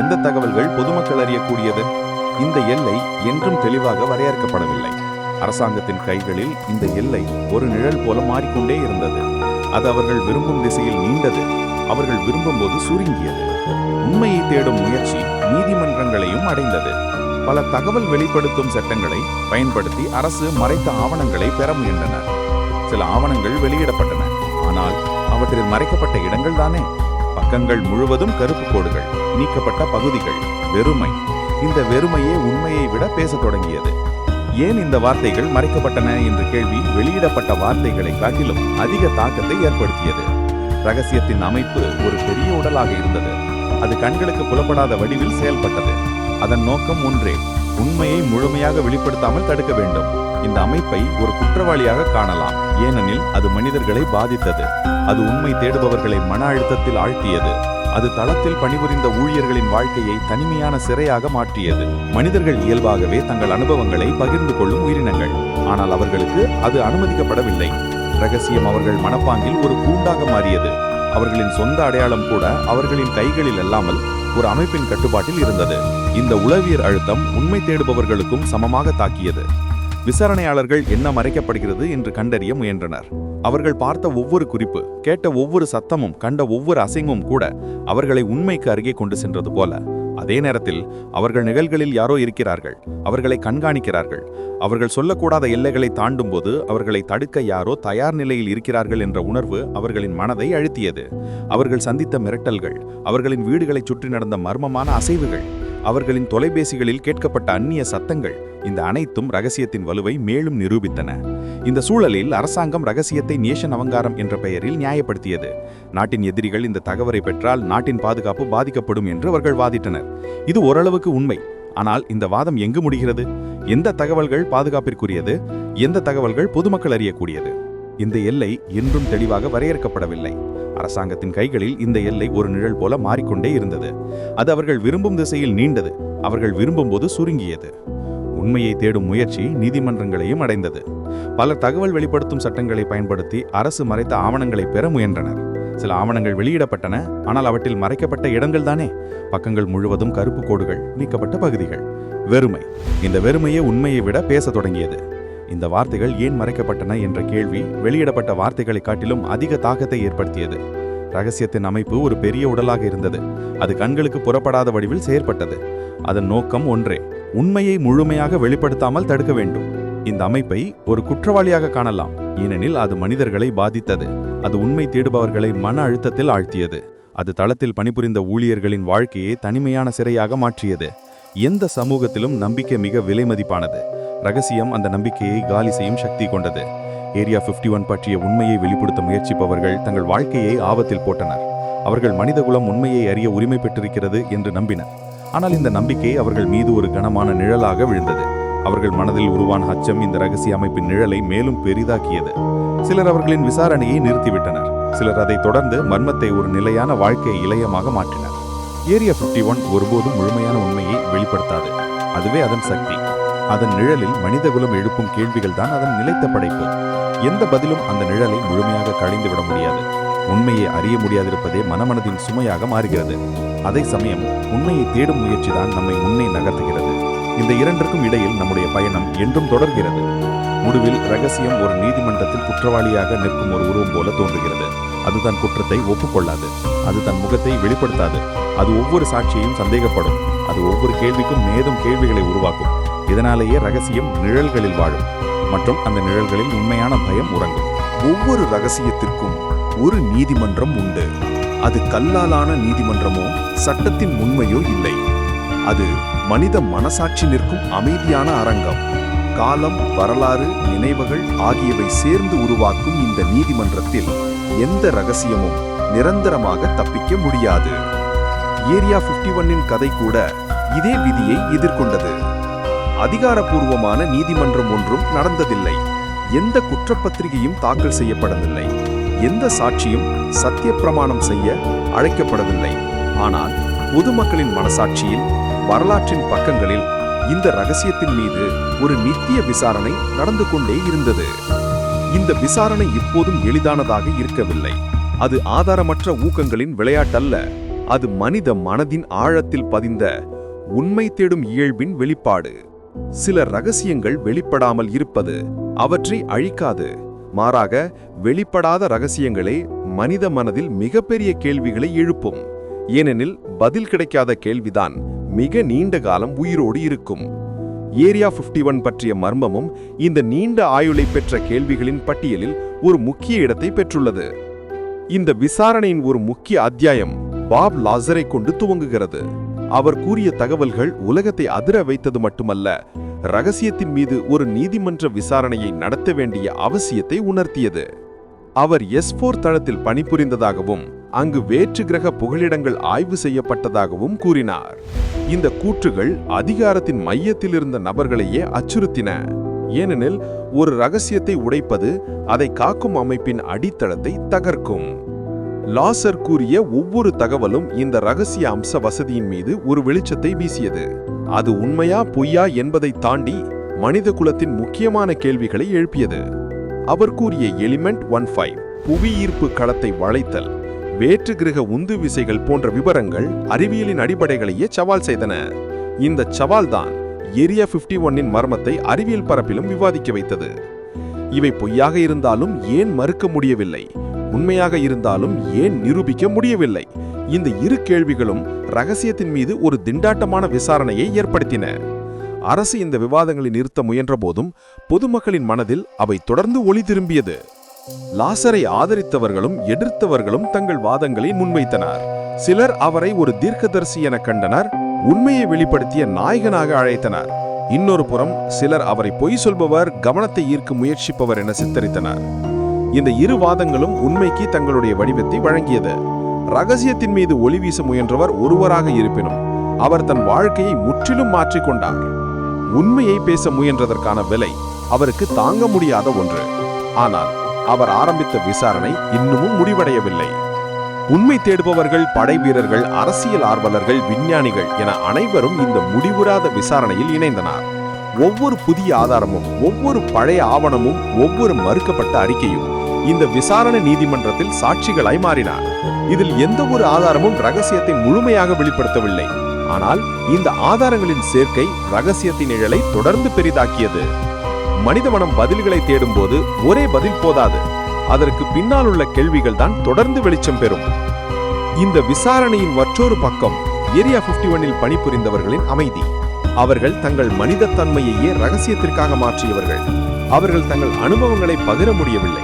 எந்த தகவல்கள் பொதுமக்கள் அறியக்கூடியது? இந்த எல்லை என்றும் தெளிவாக வரையறுக்கப்படவில்லை. அரசாங்கத்தின் கைகளில் இந்த எல்லை ஒரு நிழல் போல மாறிக்கொண்டே இருந்தது. அது அவர்கள் விரும்பும் திசையில் நீண்டது, அவர்கள் விரும்பும்போது சுருங்கியது. உண்மையை தேடும் முயற்சி நீதிமன்றங்களையும் அடைந்தது. பல தகவல் வெளிப்படுத்தும் சட்டங்களை பயன்படுத்தி அரசு மறைத்த ஆவணங்களை பெற முயன்றனர். சில ஆவணங்கள் வெளியிடப்பட்டன, ஆனால் அவற்றில் மறைக்கப்பட்ட இடங்கள் தானே. பக்கங்கள் முழுவதும் கருப்பு கோடுகள், நீக்கப்பட்ட பகுதிகள், வெறுமை. இந்த வெறுமையே உண்மையை விட பேசத் தொடங்கியது. ஏன் இந்த வார்த்தைகள் மறைக்கப்பட்டன என்ற கேள்வி வெளியிடப்பட்ட வார்த்தைகளை காட்டிலும் அதிக தாக்கத்தை ஏற்படுத்தியது. ரகசியத்தின் அமைப்பு ஒரு பெரிய உடலாக இருந்தது. அது கண்களுக்கு புலப்படாத வடிவில் செயல்பட்டது. அதன் நோக்கம் ஒன்றே, உண்மையை முழுமையாக வெளிப்படுத்தாமல் தடுக்க வேண்டும். இந்த அமைப்பை ஒரு குற்றவாளியாக காணலாம், ஏனெனில் அது மனிதர்களை பாதித்தது. அது உண்மை தேடுபவர்களை மன அழுத்தத்தில் ஆழ்த்தியது. அது தளத்தில் பணிபுரிந்த ஊழியர்களின் வாழ்க்கையை தனிமையான சிறையாக மாற்றியது. மனிதர்கள் இயல்பாகவே தங்கள் அனுபவங்களை பகிர்ந்து கொள்ளும் உயிரினங்கள், ஆனால் அவர்களுக்கு அது அனுமதிக்கப்படவில்லை. ரகசியம் அவர்கள் மனப்பாங்கில் ஒரு கூண்டாக மாறியது. அவர்களின் சொந்த அடையாளம் கூட அவர்களின் கைகளில் அல்லாமல் ஒரு அமைப்பின் கட்டுப்பாட்டில் இருந்தது. இந்த உளவியல் அழுத்தம் உண்மை தேடுபவர்களுக்கும் சமமாக தாக்கியது. விசாரணையாளர்கள் என்ன மறைக்கப்படுகிறது என்று கண்டறிய முயன்றனர். அவர்கள் பார்த்த ஒவ்வொரு குறிப்பு, கேட்ட ஒவ்வொரு சத்தமும், கண்ட ஒவ்வொரு அசைவும் கூட அவர்களை உண்மைக்கு அருகே கொண்டு சென்றது போல. அதே நேரத்தில் அவர்கள் நிகழ்களில் யாரோ இருக்கிறார்கள், அவர்களை கண்காணிக்கிறார்கள். அவர்கள் சொல்லக்கூடாத எல்லைகளை தாண்டும் போது அவர்களை தடுக்க யாரோ தயார் நிலையில் இருக்கிறார்கள் என்ற உணர்வு அவர்களின் மனதை அழுத்தியது. அவர்கள் சந்தித்த மிரட்டல்கள், அவர்களின் வீடுகளை சுற்றி நடந்த மர்மமான அசைவுகள், அவர்களின் தொலைபேசிகளில் கேட்கப்பட்ட அந்நிய சத்தங்கள், இந்த அனைத்தும் ரகசியத்தின் வலுவை மேலும் நிரூபித்தன. இந்த சூழலில் அரசாங்கம் ரகசியத்தை நேஷன் அவங்காரம் என்ற பெயரில் நியாயப்படுத்தியது. நாட்டின் எதிரிகள் இந்த தகவலை பெற்றால் நாட்டின் பாதுகாப்பு பாதிக்கப்படும் என்று அவர்கள் வாதிட்டனர். இது ஓரளவுக்கு உண்மை. ஆனால் இந்த வாதம் எங்கு முடிகிறது? எந்த தகவல்கள் பாதுகாப்பிற்குரியது, எந்த தகவல்கள் பொதுமக்கள் அறியக்கூடியது? இந்த எல்லை என்றும் தெளிவாக வரையறுக்கப்படவில்லை. அரசாங்கத்தின் கைகளில் இந்த எல்லை ஒரு நிழல் போல மாறிக்கொண்டே இருந்தது. அது அவர்கள் விரும்பும் திசையில் நீண்டது, அவர்கள் விரும்பும்போது சுருங்கியது. உண்மையை தேடும் முயற்சி நீதிமன்றங்களையும் அடைந்தது. பலர் தகவல் வெளிப்படுத்தும் சட்டங்களை பயன்படுத்தி அரசு மறைத்த ஆவணங்களை பெற முயன்றனர். சில ஆவணங்கள் வெளியிடப்பட்டன, ஆனால் அவற்றில் மறைக்கப்பட்ட இடங்கள் தானே. பக்கங்கள் முழுவதும் கருப்பு கோடுகள், நீக்கப்பட்ட பகுதிகள், வெறுமை. இந்த வெறுமையே உண்மையை விட பேசத் தொடங்கியது. இந்த வார்த்தைகள் ஏன் மறைக்கப்பட்டன என்ற கேள்வி வெளியிடப்பட்ட வார்த்தைகளை காட்டிலும் அதிக தாக்கத்தை ஏற்படுத்தியது. ரகசியத்தின் அமைப்பு ஒரு பெரிய உடலாக இருந்தது. அது கண்களுக்கு புறப்படாத வடிவில் செயற்பட்டது. அதன் நோக்கம் ஒன்றே, உண்மையை முழுமையாக வெளிப்படுத்தாமல் தடுக்க வேண்டும். இந்த அமைப்பை ஒரு குற்றவாளியாக காணலாம், ஏனெனில் அது மனிதர்களை பாதித்தது. அது உண்மை தேடுபவர்களை மன அழுத்தத்தில் ஆழ்த்தியது. அது தளத்தில் பணிபுரிந்த ஊழியர்களின் வாழ்க்கையை தனிமையான சிறையாக மாற்றியது. எந்த சமூகத்திலும் நம்பிக்கை மிக விலை மதிப்பானது. ரகசியம் அந்த நம்பிக்கையை காலி செய்யும் சக்தி கொண்டது. ஏரியா 51 பற்றிய உண்மையை வெளிப்படுத்த முயற்சிப்பவர்கள் தங்கள் வாழ்க்கையை ஆபத்தில் போட்டனர். அவர்கள் மனிதகுலம் உண்மையை அறிய உரிமை பெற்றிருக்கிறது என்று நம்பினர். ஆனால் இந்த நம்பிக்கை அவர்கள் மீது ஒரு கனமான நிழலாக விழுந்தது. அவர்கள் மனதில் உருவான அச்சம் இந்த ரகசிய அமைப்பின் நிழலை மேலும் பெரிதாக்கியது. சிலர் அவர்களின் விசாரணையை நிறுத்திவிட்டனர். சிலர் அதை தொடர்ந்து மர்மத்தை ஒரு நிலையான வாழ்க்கை இலயமாக மாற்றினர். ஏரியா 51 ஒருபோதும் முழுமையான உண்மையை வெளிப்படுத்தாது. அதுவே அதன் சக்தி. அதன் நிழலில் மனிதகுலம் எழுப்பும் கேள்விகள் தான் அதன் நிலைத்த படைப்பு. எந்த பதிலும் அந்த நிழலை முழுமையாக கழிந்துவிட முடியாது. உண்மையை அறிய முடியாதிருப்பதே மனமனதின் சுமையாக மாறுகிறது. அதே சமயம் உண்மையை தேடும் முயற்சிதான் நம்மை முன்னே நகர்த்துகிறது. இந்த இரண்டிற்கும் இடையில் நம்முடைய பயணம் என்றும் தொடர்கிறது. முடிவில் ரகசியம் ஒரு நீதிமன்றத்தில் குற்றவாளியாக நிற்கும் ஒரு உருவம் போல தோன்றுகிறது. அது தன் குற்றத்தை ஒப்புக்கொள்ளாது. அது தன் முகத்தை வெளிப்படுத்தாது. அது ஒவ்வொரு சாட்சியையும் சந்தேகப்படும். அது ஒவ்வொரு கேள்விக்கும் மேலும் கேள்விகளை உருவாக்கும். இதனாலேயே ரகசியம் நிழல்களில் வாழும் மற்றும் அந்த நிழல்களில் உண்மையான பயம் உறங்கும். ஒவ்வொரு ரகசியத்திற்கும் ஒரு நீதிமன்றம் உண்டு. அது கல்லாலான நீதிமன்றமோ சட்டத்தின் உண்மையோ இல்லை. அது மனித மனசாட்சி நிற்கும் அமைதியான அரங்கம். காலம், வரலாறு, நினைவுகள் ஆகியவை சேர்ந்து உருவாக்கும் இந்த நீதிமன்றத்தில் எந்த ரகசியமும் நிரந்தரமாக தப்பிக்க முடியாது. ஏரியா 51 கதை கூட இதே விதியை எதிர்கொண்டது. அதிகாரப்பூர்வமான நீதிமன்றம் ஒன்றும் நடந்ததில்லை. எந்த குற்றப்பத்திரிகையும் தாக்கல் செய்யப்படவில்லை. எந்த சாட்சியும் சத்திய பிரமாணம் செய்ய அழைக்கப்படவில்லை. ஆனால் பொதுமக்களின் மனசாட்சியில், வரலாற்றின் பக்கங்களில் இந்த ரகசியத்தின் மீது ஒரு நித்திய விசாரணை நடந்து கொண்டே இருந்தது. இந்த விசாரணை இப்போதும் எளிதானதாக இருக்கவில்லை. அது ஆதாரமற்ற ஊகங்களின் விளையாட்டல்ல, அது மனித மனதின் ஆழத்தில் பதிந்த உண்மை தேடும் இயல்பின் வெளிப்பாடு. சில ரகசியங்கள் வெளிப்படாமல் இருப்பது அவற்றை அழிக்காது, மாறாக வெளிப்படாத ரகசியங்களே மனித மனதில் மிகப்பெரிய கேள்விகளை எழுப்பும். ஏனெனில் பதில் கிடைக்காத கேள்விதான் மிக நீண்ட காலம் உயிரோடு இருக்கும். ஏரியா 51 பற்றிய மர்மமும் இந்த நீண்ட ஆயுளை பெற்ற கேள்விகளின் பட்டியலில் ஒரு முக்கிய இடத்தை பெற்றுள்ளது. இந்த விசாரணையின் ஒரு முக்கிய அத்தியாயம் பாப் லாசரை கொண்டு துவங்குகிறது. அவர் கூறிய தகவல்கள் உலகத்தை அதிர வைத்தது மட்டுமல்ல, ரகசியத்தின் மீது ஒரு நீதிமன்ற விசாரணையை நடத்த வேண்டிய அவசியத்தை உணர்த்தியது. அவர் S4 தளத்தில் பணிபுரிந்ததாகவும் அங்கு வேற்று கிரக புகலிடங்கள் ஆய்வு செய்யப்பட்டதாகவும் கூறினார். இந்த கூற்றுகள் அதிகாரத்தின் மையத்தில் இருந்த நபர்களையே அச்சுறுத்தின. ஏனெனில் ஒரு ரகசியத்தை உடைப்பது அதை காக்கும் அமைப்பின் அடித்தளத்தை தகர்க்கும். லாசர் கூறிய ஒவ்வொரு தகவலும் இந்த ரகசிய அம்ச வசதியின் மீது ஒரு வெளிச்சத்தை வீசியது. அது உண்மையா பொய்யா என்பதை தாண்டி மனித குலத்தின் முக்கியமான கேள்விகளை எழுப்பியது. அவர் கூறிய எலிமெண்ட் 15 புவியீர்ப்பு களத்தை வளைத்தல், வேற்று கிரக உந்து விசைகள் போன்ற விவரங்கள் அறிவியலின் அடிப்படைகளையே சவால் செய்தன. இந்த சவால்தான் ஏரியா 51இன் மர்மத்தை அறிவியல் பரப்பிலும் விவாதிக்க வைத்தது. இவை பொய்யாக இருந்தாலும் ஏன் மறுக்க முடியவில்லை, உண்மையாக இருந்தாலும் ஏன் நிரூபிக்க முடியவில்லை? இந்த இரு கேள்விகளும் ரகசியத்தின் மீது ஒரு திண்டாட்டமான விசாரணையை ஏற்படுத்தின. அரசு இந்த விவாதங்களை நிறுத்த முயன்ற போதும் பொதுமக்களின் மனதில் அவை தொடர்ந்து ஒளி திரும்பியது. லாசரை ஆதரித்தவர்களும் எதிர்த்தவர்களும் தங்கள் வாதங்களை முன்வைத்தனர். சிலர் அவரை ஒரு தீர்க்கதரிசி என கண்டனர், உண்மையை வெளிப்படுத்திய நாயகனாக அழைத்தனர். இன்னொரு புறம் சிலர் அவரை பொய் சொல்பவர், கவனத்தை ஈர்க்க முயற்சிப்பவர் என சித்தரித்தனர். இந்த இரு வாதங்களும் உண்மைக்கு தங்களுடைய வடிவத்தை வழங்கியது. ரகசியத்தின் மீது ஒளி வீச முயன்றவர் ஒருவராக இருப்பினும் அவர் தன் வாழ்க்கையை முற்றிலும் மாற்றிக்கொண்டார். உண்மையை பேச முயன்றதற்கான விலை அவருக்கு தாங்க முடியாத ஒன்று. ஆனால் அவர் ஆரம்பித்த விசாரணை இன்னமும் முடிவடையவில்லை. உண்மை தேடுபவர்கள், படை வீரர்கள், அரசியல் ஆர்வலர்கள், விஞ்ஞானிகள் என அனைவரும் இந்த முடிவுறாத விசாரணையில் இணைந்தனர். ஒவ்வொரு புதிய ஆதாரமும், ஒவ்வொரு பழைய ஆவணமும், ஒவ்வொரு மறுக்கப்பட்ட அறிக்கையும் இந்த விசாரணை நீதிமன்றத்தில் சாட்சிகளாய் மாறின. இதில் எந்த ஒரு ஆதாரமும் ரகசியத்தை முழுமையாக வெளிப்படுத்தவில்லை. ஆனால் இந்த ஆதாரங்களின் சேர்க்கை ரகசியத்தின் நிழலை தொடர்ந்து பெரிதாக்கியது. மனித மனம் பதில்களை தேடும் போது ஒரே பதில் போதாது, அதற்கு பின்னால் உள்ள கேள்விகள் தான் தொடர்ந்து வெளிச்சம் பெறும். இந்த விசாரணையின் மற்றொரு பக்கம் ஏரியா 51இல் பணிபுரிந்தவர்களின் அமைதி. அவர்கள் தங்கள் மனித தன்மையையே ரகசியத்திற்காக மாற்றியவர்கள். அவர்கள் தங்கள் அனுபவங்களை பகிர முடியவில்லை.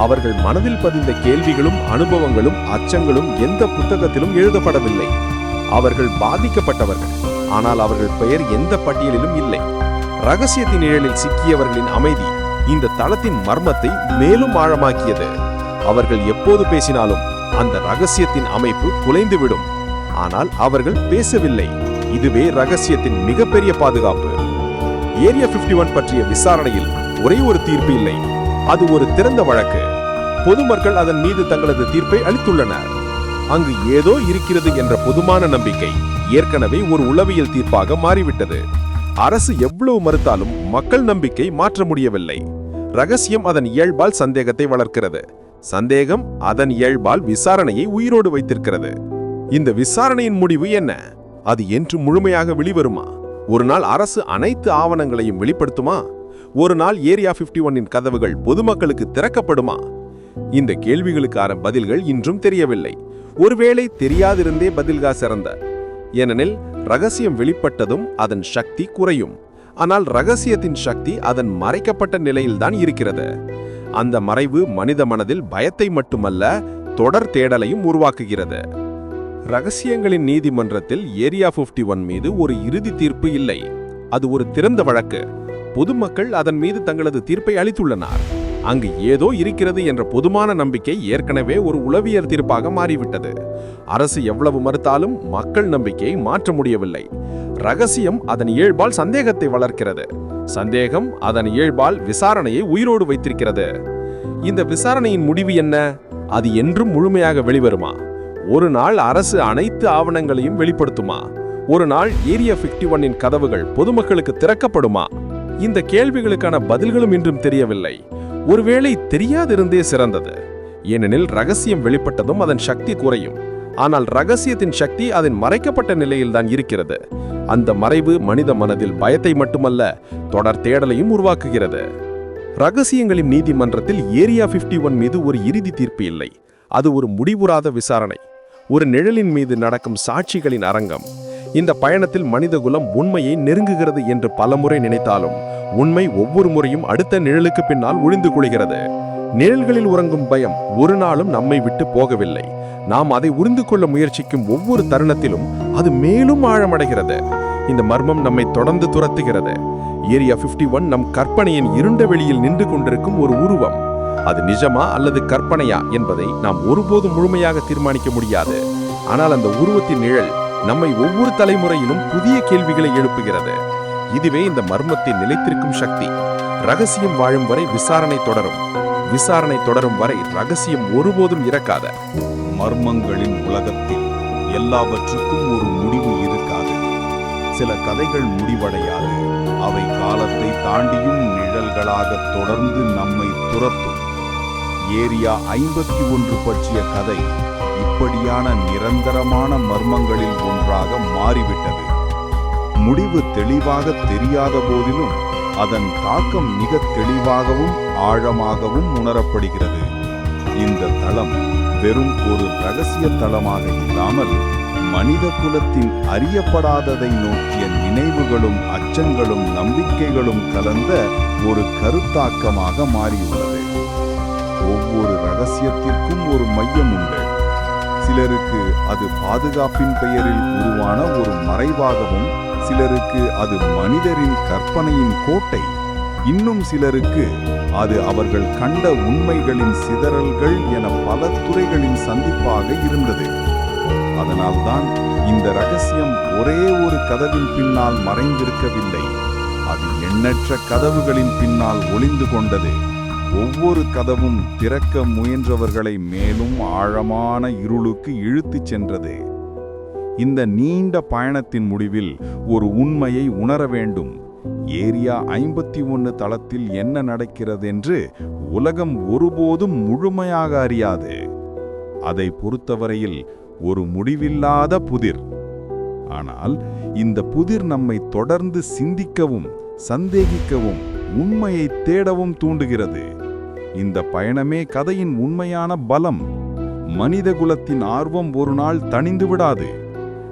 அவர்கள் மனதில் பதிந்த கேள்விகளும் அனுபவங்களும் அச்சங்களும் எந்த புத்தகத்திலும் எழுதப்படவில்லை. அவர்கள் பாதிக்கப்பட்டவர்கள், ஆனால் அவர்கள் பெயர் எந்த பட்டியலிலும் இல்லை. ரகசியத்தின் நிழலில் சிக்கியவர்களின் அமைதி இந்த தளத்தின் மர்மத்தை மேலும் ஆழமாக்கியது. அவர்கள் எப்போது பேசினாலும் அந்த ரகசியத்தின் அமைப்பு குலைந்துவிடும். ஆனால் அவர்கள் பேசவில்லை. இதுவே ரகசியத்தின் மிகப்பெரிய பாதுகாப்பு. ஏரியா 51 பற்றிய விசாரணையில் ஒரே ஒரு தீர்ப்பு இல்லை. அது ஒரு திறந்த வழக்கு. பொதுமக்கள் அதன் மீது தங்களது தீர்ப்பை அளித்துள்ளனர். அங்கு ஏதோ இருக்கிறது என்ற பொதுமான நம்பிக்கை ஏற்கனவே ஒரு உளவியல் தீர்ப்பாக மாறிவிட்டது. அரசு எவ்வளவு மறுத்தாலும் மக்கள் நம்பிக்கை மாற்ற முடியவில்லை. ரகசியம் அதன் இயல்பால் சந்தேகத்தை வளர்க்கிறது. சந்தேகம் அதன் இயல்பால் விசாரணையை உயிரோடு வைத்திருக்கிறது. இந்த விசாரணையின் முடிவு என்ன? அது என்று முழுமையாக வெளிவருமா? ஒரு நாள் அரசு அனைத்து ஆவணங்களையும் வெளிப்படுத்துமா? ஒரு நாள் ஏரியா 51இன் கதவுகள் பொதுமக்களுக்கு திறக்கப்படுமா? இந்த கேள்விகளுக்கான பதில்கள் இன்றும் தெரியவில்லை. ஒருவேளை தெரியாதிருந்தே பதில்கா சிறந்த. ஏனெனில் ரகசியம் வெளிப்பட்டதும் அதன் சக்தி குறையும். ஆனால் ரகசியத்தின் சக்தி அதன் மறைக்கப்பட்ட நிலையில்தான் இருக்கிறது. அந்த மறைவு மனித மனதில் பயத்தை மட்டுமல்ல, தொடர் தேடலையும் உருவாக்குகிறது. ரகசியங்களின் நீதிமன்றத்தில் ஏரியா 51 மீது ஒரு இறுதி தீர்ப்பு இல்லை. அது ஒரு திறந்த வழக்கு. பொதுமக்கள் அதன் மீது தங்களது தீர்ப்பை அளித்துள்ளனர். அங்கு ஏதோ இருக்கிறது என்ற பொதுமான நம்பிக்கை ஏற்கனவே ஒரு உளவியல் தீர்ப்பாக மாறிவிட்டது. அரசு எவ்வளவு மறுத்தாலும் மக்கள் நம்பிக்கையை மாற்ற முடியவில்லை. ரகசியம் அதன் இயல்பால் சந்தேகத்தை வளர்க்கிறது. சந்தேகம் அதன் இயல்பால் விசாரணையை உயிரோடு வைத்திருக்கிறது. இந்த விசாரணையின் முடிவு என்ன? அது என்றும் முழுமையாக வெளிவருமா? ஒரு நாள் அரசு அனைத்து ஆவணங்களையும் வெளிப்படுத்துமா? ஒரு நாள் ஏரியா 51இன் கதவுகள் பொதுமக்களுக்கு திறக்கப்படுமா? இந்த கேள்விகளுக்கான பதில்களும் இன்றும் தெரியவில்லை. ஒருவேளை தெரியாதிருந்தே சிறந்தது. ஏனெனில் ரகசியம் வெளிப்பட்டதும் அதன் சக்தி குறையும். ஆனால் ரகசியத்தின் சக்தி அதன் மறைக்கப்பட்ட நிலையில்தான் இருக்கிறது. அந்த மறைவு மனித மனதில் பயத்தை மட்டுமல்ல, தொடர் தேடலையும் உருவாக்குகிறது. ரகசியங்களின் நீதிமன்றத்தில் ஏரியா 51 மீது ஒரு இறுதி தீர்ப்பு இல்லை. அது ஒரு முடிவுறாத விசாரணை, ஒரு நிழலின் மீது நடக்கும் சாட்சிகளின் அரங்கம். இந்த பயணத்தில் மனிதகுலம் உண்மையை நெருங்குகிறது என்று பலமுறை நினைத்தாலும் உண்மை ஒவ்வொரு முறையும் அடுத்த நிழலுக்கு பின்னால் ஒளிந்து கொள்கிறது. நிழல்களில் உறங்கும் பயம் ஒரு நாளும் நம்மை விட்டு போகவில்லை. நாம் அதை உறிந்து கொள்ள முயற்சிக்கும் ஒவ்வொரு தருணத்திலும் அது மேலும் ஆழமடைகிறது. இந்த மர்மம் நம்மை தொடர்ந்து துரத்துகிறது. ஏரியா 51 நம் கற்பனையின் இருண்ட வெளியில் நின்று கொண்டிருக்கும் ஒரு உருவம். அது நிஜமா அல்லது கற்பனையா என்பதை நாம் ஒருபோதும் முழுமையாக தீர்மானிக்க முடியாது. ஆனால் அந்த உருவத்தின் நிழல் நம்மை ஒவ்வொரு தலைமுறையிலும் புதிய கேள்விகளை எழுப்புகிறது. இதுவே இந்த மர்மத்தை நிலைத்திருக்கும் சக்தி. ரகசியம் வாழும் வரை விசாரணை தொடரும். விசாரணை தொடரும் வரை ரகசியம் ஒருபோதும் இறக்காத. மர்மங்களின் உலகத்தில் எல்லாவற்றுக்கும் ஒரு முடிவு இருக்காது. சில கதைகள் முடிவடையாது. அவை காலத்தை தாண்டியும் நிழல்களாக தொடர்ந்து நம்மை துரத்தும். ஏரியா 51 பற்றிய கதை இப்படியான நிரந்தரமான மர்மங்களில் ஒன்றாக மாறிவிட்டது. முடிவு தெளிவாக தெரியாத போதிலும் அதன் தாக்கம் மிக தெளிவாகவும் ஆழமாகவும் உணரப்படுகிறது. இந்த தளம் வெறும் ஒரு இரகசிய தளமாக இல்லாமல் மனித குலத்தின் அறியப்படாததை நோக்கிய நினைவுகளும் அச்சங்களும் நம்பிக்கைகளும் கலந்த ஒரு கருத்தாக்கமாக மாறியுள்ளது. ஒவ்வொரு ரகசியத்திற்கும் ஒரு மையம் உண்டு. சிலருக்கு அது பாதுகாப்பின் பெயரில் உருவான ஒரு மறைவாகவும், சிலருக்கு அது மனிதரின் கற்பனையின் கோட்டை, இன்னும் சிலருக்கு அது அவர்கள் கண்ட உண்மைகளின் சிதறல்கள் என பல துறைகளின் சந்திப்பாக இருந்தது. அதனால்தான் இந்த ரகசியம் ஒரே ஒரு கதவின் பின்னால் மறைந்திருக்கவில்லை. அது எண்ணற்ற கதவுகளின் பின்னால் ஒளிந்து கொண்டது. ஒவ்வொரு கதவும் திறக்க முயன்றவர்களை மேலும் ஆழமான இருளுக்கு இழுத்துச் சென்றது. இந்த நீண்ட பயணத்தின் முடிவில் ஒரு உண்மையை உணர வேண்டும். ஏரியா 51 தளத்தில் என்ன நடக்கிறது என்று உலகம் ஒருபோதும் முழுமையாக அறியாது. அதை பொறுத்தவரையில் ஒரு முடிவில்லாத புதிர். ஆனால் இந்த புதிர் நம்மை தொடர்ந்து சிந்திக்கவும், சந்தேகிக்கவும், உண்மையை தேடவும் தூண்டுகிறது. இந்த பயணமே கதையின் உண்மையான பலம். மனிதகுலத்தின் ஆர்வம் ஒரு நாள் தணிந்து விடாது.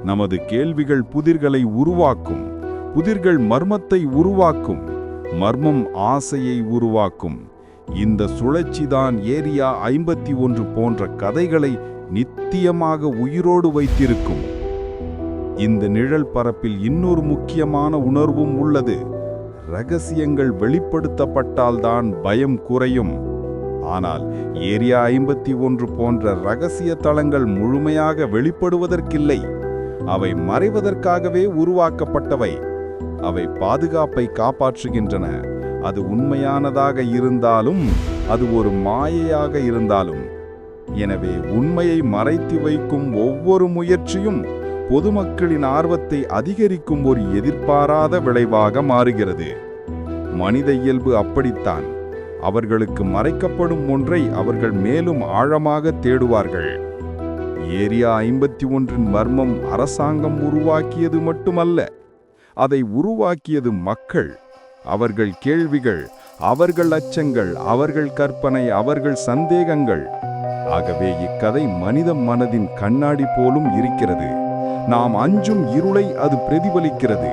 நமது கேள்விகள் புதிர்களை உருவாக்கும், புதிர்கள் மர்மத்தை உருவாக்கும், மர்மம் ஆசையை உருவாக்கும். இந்த சுழற்சிதான் ஏரியா 51 போன்ற கதைகளை நித்தியமாக உயிரோடு வைத்திருக்கும். இந்த நிழல் பரப்பில் இன்னொரு முக்கியமான உணர்வும் உள்ளது. ரகசியங்கள் வெளிப்படுத்தப்பட்டால்தான் பயம் குறையும். ஆனால் ஏரியா 51 போன்ற ரகசிய தளங்கள் முழுமையாக வெளிப்படுவதற்கில்லை. அவை மறைவதற்காகவே உருவாக்கப்பட்டவை. அவை பாதுகாப்பை காப்பாற்றுகின்றன. அது உண்மையானதாக இருந்தாலும், அது ஒரு மாயையாக இருந்தாலும். எனவே உண்மையை மறைத்து வைக்கும் ஒவ்வொரு முயற்சியும் பொதுமக்களின் ஆர்வத்தை அதிகரிக்கும் ஒரு எதிர்பாராத விளைவாக மாறுகிறது. மனித இயல்பு அப்படித்தான். அவர்களுக்கு மறைக்கப்படும் ஒன்றை அவர்கள் மேலும் ஆழமாக தேடுவார்கள். ஏரியா 51 மர்மம் அரசாங்கம் உருவாக்கியது மட்டுமல்ல, அதை உருவாக்கியது மக்கள். அவர்கள் கேள்விகள், அவர்கள் அச்சங்கள், அவர்கள் கற்பனை, அவர்கள் சந்தேகங்கள். ஆகவே இக்கதை மனித மனதின் கண்ணாடி போலும் இருக்கிறது. நாம் அஞ்சும் இருளை அது பிரதிபலிக்கிறது.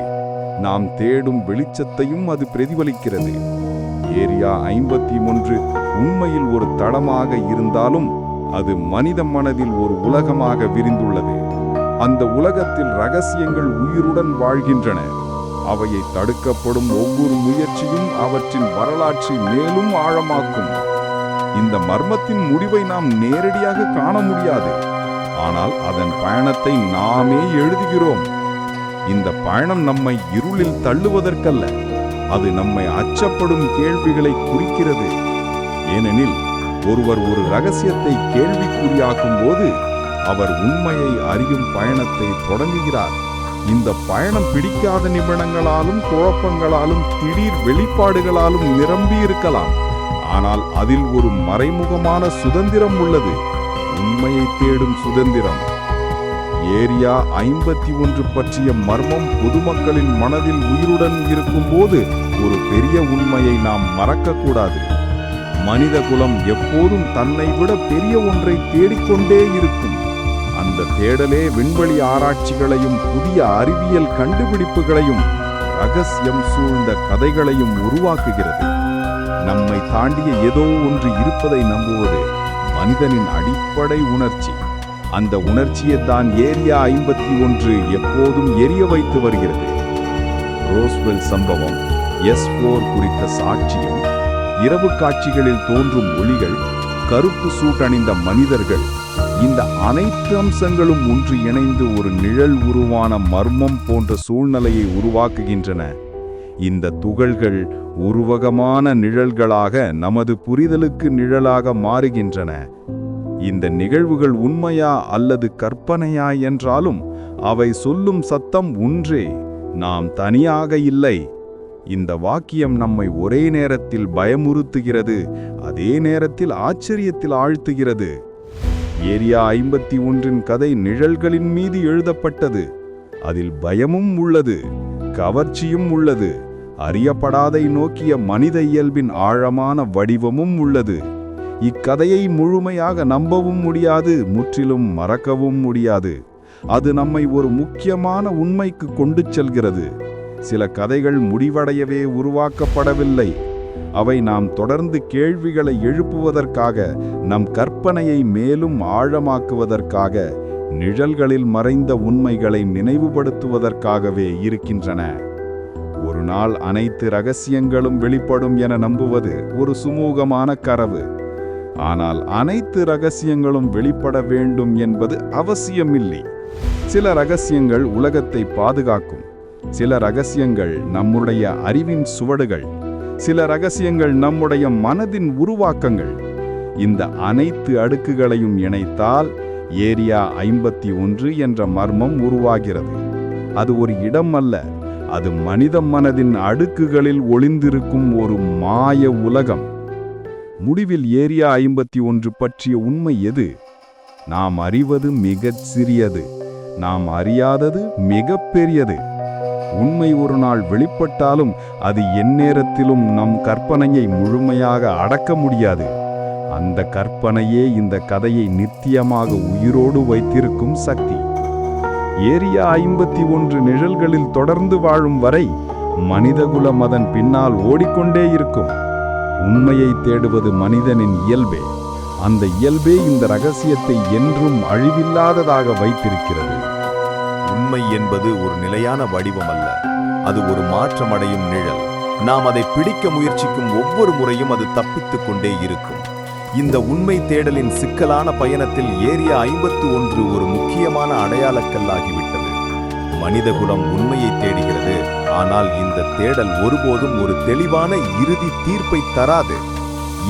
நாம் தேடும் வெளிச்சத்தையும் அது பிரதிபலிக்கிறது. ஏரியா 51 உண்மையில் ஒரு தளமாக இருந்தாலும் அது மனித மனதில் ஒரு உலகமாக விரிந்துள்ளது. அந்த உலகத்தில் ரகசியங்கள் உயிருடன் வாழ்கின்றன. அவையை தடுக்கப்படும் ஒவ்வொரு முயற்சியும் அவற்றின் வரலாற்றை மேலும் ஆழமாக்கும். இந்த மர்மத்தின் முடிவை நாம் நேரடியாக காண முடியாது. ஆனால் அதன் பயணத்தை நாமே எழுதுகிறோம். இந்த பயணம் நம்மை இருளில் தள்ளுவதற்கல்ல, அது நம்மை அச்சப்படும் கேள்விகளை குறிக்கிறது. ஏனெனில் ஒருவர் ஒரு ரகசியத்தை கேள்விக்குறியாக்கும் போது அவர் உண்மையை அறியும் பயணத்தை தொடங்குகிறார். இந்த பயணம் பிடிக்காத நிமிடங்களாலும், குழப்பங்களாலும், திடீர் வெளிப்பாடுகளாலும் நிரம்பி இருக்கலாம். ஆனால் அதில் ஒரு மறைமுகமான சுதந்திரம் உள்ளது. உண்மையை தேடும் சுதந்திரம். ஏரியா 51 பற்றிய மர்மம் பொதுமக்களின் மனதில் உயிருடன் இருக்கும்போது ஒரு பெரிய உண்மையை நாம் மறக்கக்கூடாது. மனித குலம் எப்போதும் தன்னை விட பெரிய ஒன்றை தேடிக்கொண்டே இருக்கும். அந்த தேடலே விண்வெளி ஆராய்ச்சிகளையும் புதிய அறிவியல் கண்டுபிடிப்புகளையும் ரகசியம் சூழ்ந்த கதைகளையும் உருவாக்குகிறது. நம்மை தாண்டிய ஏதோ ஒன்று இருப்பதை நம்புவது மனிதனின் அடிப்படை உணர்ச்சி. அந்த உணர்ச்சியை தான் ஏரியா 51 எப்போதும் எரிய வைத்து வருகிறது. ரோஸ்வெல் சம்பவம், S4 குறித்த சாட்சியம், இரவு காட்சிகளில் தோன்றும் ஒளிகள், கருப்பு சூட் அணிந்த மனிதர்கள், இந்த அனைத்து அம்சங்களும் ஒன்று இணைந்து ஒரு நிழல் உருவான மர்மம் போன்ற சூழ்நிலையை உருவாக்குகின்றன. இந்த துகள்கள் உருவகமான நிழல்களாக நமது புரிதலுக்கு நிழலாக மாறுகின்றன. இந்த நிகழ்வுகள் உண்மையா அல்லது கற்பனையா என்றாலும் அவை சொல்லும் சத்தம் ஒன்றே: நாம் தனியாக இல்லை. இந்த வாக்கியம் நம்மை ஒரே நேரத்தில் பயமுறுத்துகிறது, அதே நேரத்தில் ஆச்சரியத்தில் ஆழ்த்துகிறது. ஏரியா 51 கதை நிழல்களின் மீது எழுதப்பட்டது. அதில் பயமும் உள்ளது, கவர்ச்சியும் உள்ளது, அறியப்படாதை நோக்கிய மனித இயல்பின் ஆழமான வடிவமும் உள்ளது. இக்கதையை முழுமையாக நம்பவும் முடியாது, முற்றிலும் மறக்கவும் முடியாது. அது நம்மை ஒரு முக்கியமான உண்மைக்கு கொண்டு செல்கிறது. சில கதைகள் முடிவடையவே உருவாக்கப்படவில்லை. அவை நாம் தொடர்ந்து கேள்விகளை எழுப்புவதற்காக, நம் கற்பனையை மேலும் ஆழமாக்குவதற்காக, நிழல்களில் மறைந்த உண்மைகளை நினைவுபடுத்துவதற்காகவே இருக்கின்றன. ஒரு நாள் அனைத்து ரகசியங்களும் வெளிப்படும் என நம்புவது ஒரு சுமூகமான கனவு. ஆனால் அனைத்து ரகசியங்களும் வெளிப்பட வேண்டும் என்பது அவசியமில்லை. சில ரகசியங்கள் உலகத்தை பாதுகாக்கும். சில ரகசியங்கள் நம்முடைய அறிவின் சுவடுகள். சில ரகசியங்கள் நம்முடைய மனதின் உருவாக்கங்கள். இந்த அனைத்து அடுக்குகளையும் இணைத்தால் ஏரியா 51 என்ற மர்மம் உருவாகிறது. அது ஒரு இடம் அல்ல, அது மனித மனதின் அடுக்குகளில் ஒளிந்திருக்கும் ஒரு மாய உலகம். முடிவில் ஏரியா 51 பற்றிய உண்மை எது? நாம் அறிவது மிகச் சிறியது, நாம் அறியாதது மிகப் பெரியது. உண்மை ஒரு நாள் வெளிப்பட்டாலும் அது எந்நேரத்திலும் நம் கற்பனையை முழுமையாக அடக்க முடியாது. அந்த கற்பனையே இந்த கதையை நித்தியமாக உயிரோடு வைத்திருக்கும் சக்தி. ஏரியா 51 நிழல்களில் தொடர்ந்து வாழும் வரை மனிதகுலம் அதன் பின்னால் ஓடிக்கொண்டே இருக்கும். உண்மையை தேடுவது மனிதனின் இயல்பே. அந்த இயல்பே இந்த ரகசியத்தை என்றும் அழிவில்லாததாக வைத்திருக்கிறது. உண்மை என்பது ஒரு நிலையான வடிவம் அல்ல, அது ஒரு மாற்றமடையும் நிழல். நாம் அதை பிடிக்க முயற்சிக்கும் ஒவ்வொரு முறையும் அது தப்பித்துக் கொண்டே இருக்கும். இந்த உண்மை தேடலின் சிக்கலான பயணத்தில் ஏரியா 51 ஒரு முக்கியமான அடையாளக்கல்லாகிவிட்டது. மனிதகுலம் உண்மையை தேடுகிறது, ஆனால் இந்த தேடல் ஒருபோதும் ஒரு தெளிவான இறுதி தீர்ப்பை தராது.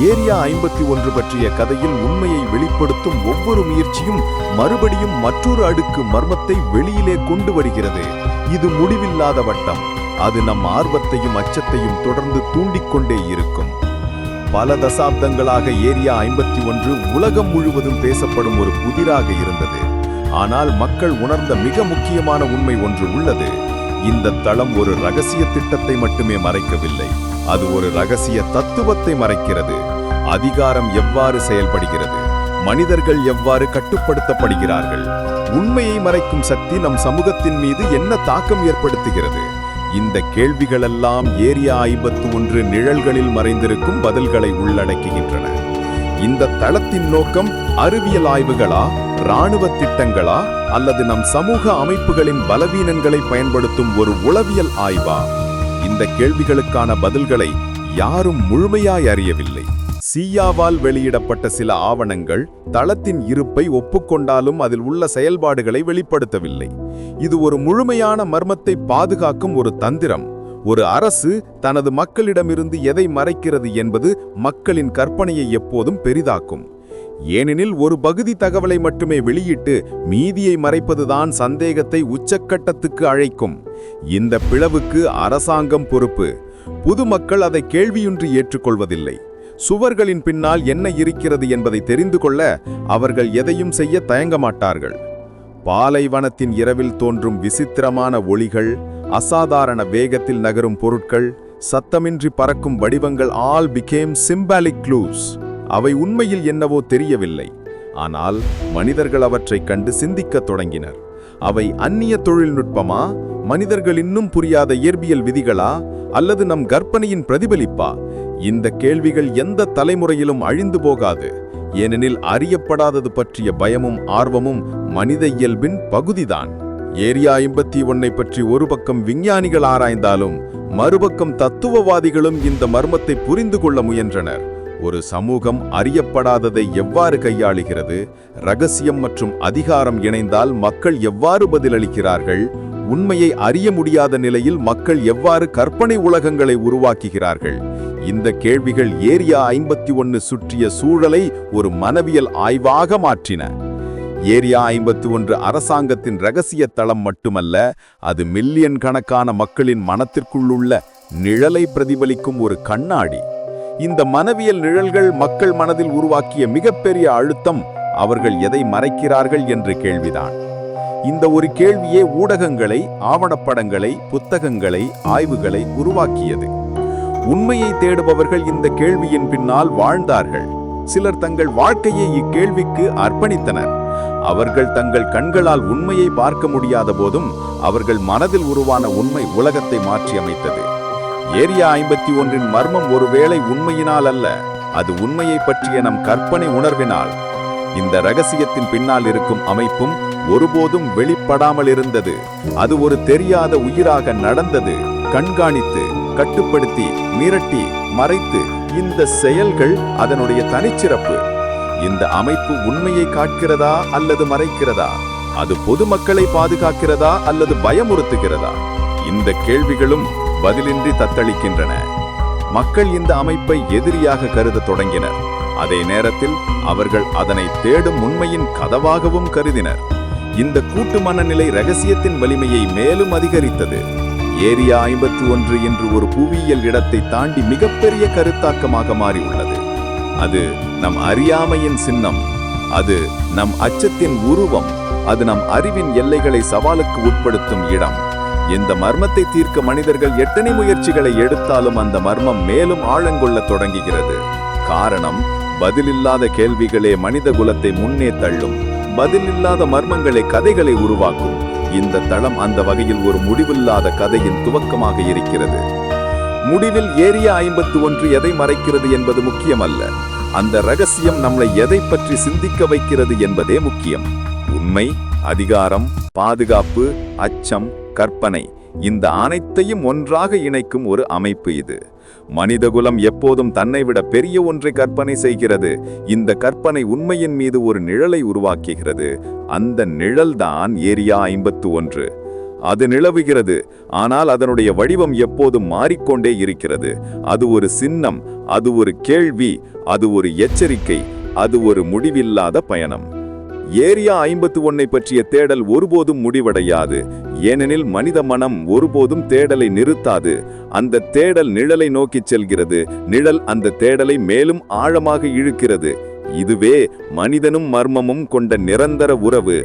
ஏரியா 51 பற்றிய கதையில் உண்மையை வெளிப்படுத்தும் ஒவ்வொரு முயற்சியும் மறுபடியும் மற்றொரு அடுக்கு மர்மத்தை வெளியிலே கொண்டு வருகிறது. இது முடிவில்லாத வட்டம். அது நம் ஆர்வத்தையும் அச்சத்தையும் தொடர்ந்து தூண்டிக்கொண்டே இருக்கும். பல தசாப்தங்களாக ஏரியா 51 உலகம் முழுவதும் பேசப்படும் ஒரு புதிராக இருந்தது. ஆனால் மக்கள் உணர்ந்த மிக முக்கியமான உண்மை ஒன்று உள்ளது. இந்த தளம் ஒரு ரகசிய திட்டத்தை மட்டுமே மறைக்கவில்லை, அது ஒரு ரகசிய தத்துவத்தை மறைக்கிறது. அதிகாரம் எவ்வாறு செயல்படுகிறது, மனிதர்கள் எவ்வாறு கட்டுப்படுத்தப்படுகிறார்கள், உண்மையை மறைக்கும் சக்தி நம் சமூகத்தின் மீது என்ன தாக்கம் ஏற்படுத்துகிறது, இந்த கேள்விகளெல்லாம் ஏரியா 51 நிழல்களில் மறைந்திருக்கும் பதில்களை உள்ளடக்குகின்றன. இந்த தளத்தின் நோக்கம் அறிவியல் ஆய்வுகளா, இராணுவ திட்டங்களா, அல்லது நம் சமூக அமைப்புகளின் பலவீனங்களை பயன்படுத்தும் ஒரு உளவியல் ஆய்வா? இந்த கேள்விகளுக்கான பதில்களை யாரும் முழுமையாய் அறியவில்லை. சியாவால் வெளியிடப்பட்ட சில ஆவணங்கள் தளத்தின் இருப்பை ஒப்புக்கொண்டாலும் அதில் உள்ள செயல்பாடுகளை வெளிப்படுத்தவில்லை. இது ஒரு முழுமையான மர்மத்தை பாதுகாக்கும் ஒரு தந்திரம். ஒரு அரசு தனது மக்களிடமிருந்து எதை மறைக்கிறது என்பது மக்களின் கற்பனையை எப்போதும் பெரிதாக்கும். ஏனெனில் ஒரு பகுதி தகவலை மட்டுமே வெளியிட்டு மீதியை மறைப்பதுதான் சந்தேகத்தை உச்சக்கட்டத்துக்கு அழைக்கும். இந்த பிளவுக்கு அரசாங்கம் பொறுப்பு. பொதுமக்கள் அதை கேள்வியின்றி ஏற்றுக்கொள்வதில்லை. சுவர்களின் பின்னால் என்ன இருக்கிறது என்பதை தெரிந்து கொள்ள அவர்கள் எதையும் செய்ய தயங்க மாட்டார்கள். பாலைவனத்தின் இரவில் தோன்றும் விசித்திரமான ஒளிகள், அசாதாரண வேகத்தில் நகரும் பொருட்கள், சத்தமின்றி பறக்கும் வடிவங்கள் ஆல் பிகேம் சிம்பாலிக் க்ளூஸ். அவை உண்மையில் என்னவோ தெரியவில்லை, ஆனால் மனிதர்கள் அவற்றைக் கண்டு சிந்திக்கத் தொடங்கினர். அவை அந்நிய தொழில்நுட்பமா, மனிதர்கள் இன்னும் புரியாத இயற்பியல் விதிகளா, அல்லது நம் கற்பனையின் பிரதிபலிப்பா? இந்த கேள்விகள் எந்த தலைமுறையிலும் அழிந்து போகாது, ஏனெனில் அறியப்படாதது பற்றிய பயமும் ஆர்வமும் மனித இயல்பின் பகுதிதான். ஏரியா 51 பற்றி ஒரு பக்கம் விஞ்ஞானிகள் ஆராய்ந்தாலும் மறுபக்கம் தத்துவவாதிகளும் இந்த மர்மத்தை புரிந்து கொள்ள முயன்றனர். ஒரு சமூகம் அறியப்படாததை எவ்வாறு கையாளுகிறது? ரகசியம் மற்றும் அதிகாரம் இணைந்தால் மக்கள் எவ்வாறு பதிலளிக்கிறார்கள்? உண்மையை அறிய முடியாத நிலையில் மக்கள் எவ்வாறு கற்பனை உலகங்களை உருவாக்குகிறார்கள்? இந்த கேள்விகள் ஏரியா 51 சுற்றிய சூழலை ஒரு மனவியல் ஆய்வாக மாற்றின. ஏரியா 51 அரசாங்கத்தின் இரகசிய தளம் மட்டுமல்ல, அது மில்லியன் கணக்கான மக்களின் மனத்திற்குள்ளுள்ள நிழலை பிரதிபலிக்கும் ஒரு கண்ணாடி. இந்த மனவியல் நிழல்கள் மக்கள் மனதில் உருவாக்கிய மிகப்பெரிய அழுத்தம் அவர்கள் எதை மறைக்கிறார்கள் என்ற கேள்விதான். இந்த ஒரு கேள்வியே ஊடகங்களை, ஆவணப்படங்களை, புத்தகங்களை, ஆய்வுகளை உருவாக்கியது. உண்மையை தேடுபவர்கள் இந்த கேள்வியின் பின்னால் வாழ்ந்தார்கள். சிலர் தங்கள் வாழ்க்கையை இக்கேள்விக்கு அர்ப்பணித்தனர். அவர்கள் தங்கள் கண்களால் உண்மையை பார்க்க முடியாத போதும் அவர்கள் மனதில் உருவான உண்மை உலகத்தை மாற்றியமைத்தது. ஏரியா 51 மர்மம் ஒருவேளை உண்மையினால் அல்ல, அது உண்மையை பற்றிய நம் கற்பனை உணர்வினால். இந்த இரகசியத்தின் பின்னால் இருக்கும் அமைப்பும் ஒருபோதும் வெளிப்படாமல் இருந்தது. அது ஒரு தெரியாத உயிராக நடந்தது, கண்காணித்து, கட்டுப்படுத்தி, மிரட்டி, மறைத்து. இந்த செயல்கள் அதனுடைய தனிச்சிறப்பு. இந்த அமைப்பு உண்மையை காட்கிறதா அல்லது மறைக்கிறதா? அது பொதுமக்களை பாதுகாக்கிறதா அல்லது பயமுறுத்துகிறதா? இந்த கேள்விகளும் பதிலின்றி தத்தளிக்கின்றன. மக்கள் இந்த அமைப்பை எதிரியாக கருத தொடங்கினர். அதே நேரத்தில் அவர்கள் அதனை தேடும் உண்மையின் கதவாகவும் கருதினர். இந்த கூட்டு மனநிலை இரகசியத்தின் வலிமையை மேலும் அதிகரித்தது. ஏரியா 51 இன்று ஒரு புவியியல் இடத்தை தாண்டி மிகப்பெரிய கருத்தாக்கமாக மாறியுள்ளது. அது நம் அறியாமையின் சின்னம், அது நம் அச்சத்தின் உருவம், அது நம் அறிவின் எல்லைகளை சவாலுக்கு உட்படுத்தும் இடம். இந்த மர்மத்தை தீர்க்க மனிதர்கள் எத்தனை முயற்சிகளை எடுத்தாலும் அந்த மர்மம் மேலும் ஆழங்கொள்ளத் தொடங்குகிறது. காரணம், பதிலில்லாத கேள்விகளே மனித குலத்தை முன்னே தள்ளும். பதிலில்லாத மர்மங்களே கதைகளை உருவாக்கும். இந்த தளம் அந்த வகையில் ஒரு முடிவில்லாத கதையின் துவக்கமாக இருக்கிறது. முடிவில் ஏரியா 51 எதை மறைக்கிறது என்பது முக்கியமல்ல, அந்த இரகசியம் நம்மை எதை பற்றி சிந்திக்க வைக்கிறது என்பதே முக்கியம். உண்மை, அதிகாரம், பாதுகாப்பு, அச்சம், கற்பனை, இந்த அனைத்தையும் ஒன்றாக இணைக்கும் ஒரு அமைப்பு இது. மனிதகுலம் எப்போதும் தன்னை விட பெரிய ஒன்றை கற்பனை செய்கிறது. இந்த கற்பனை உண்மையின் மீது ஒரு நிழலை உருவாக்குகிறது. அந்த நிழல்தான் ஏரியா 51. அது நிலவுகிறது, ஆனால் அதனுடைய வடிவம் எப்போதும் மாறிக்கொண்டே இருக்கிறது. அது ஒரு சின்னம், அது ஒரு கேள்வி, அது ஒரு எச்சரிக்கை, அது ஒரு முடிவில்லாத பயணம். ஏரியா 51 பற்றிய தேடல் ஒருபோதும் முடிவடையாது, ஏனெனில் மனித மனம் ஒருபோதும் தேடலை நிறுத்தாது. அந்த தேடல் நிழலை நோக்கிச் செல்கிறது, நிழல் அந்த தேடலை மேலும் ஆழமாக இழுக்கிறது. இதுவே மனிதனும் மர்மமும் கொண்ட நிரந்தர உறவு.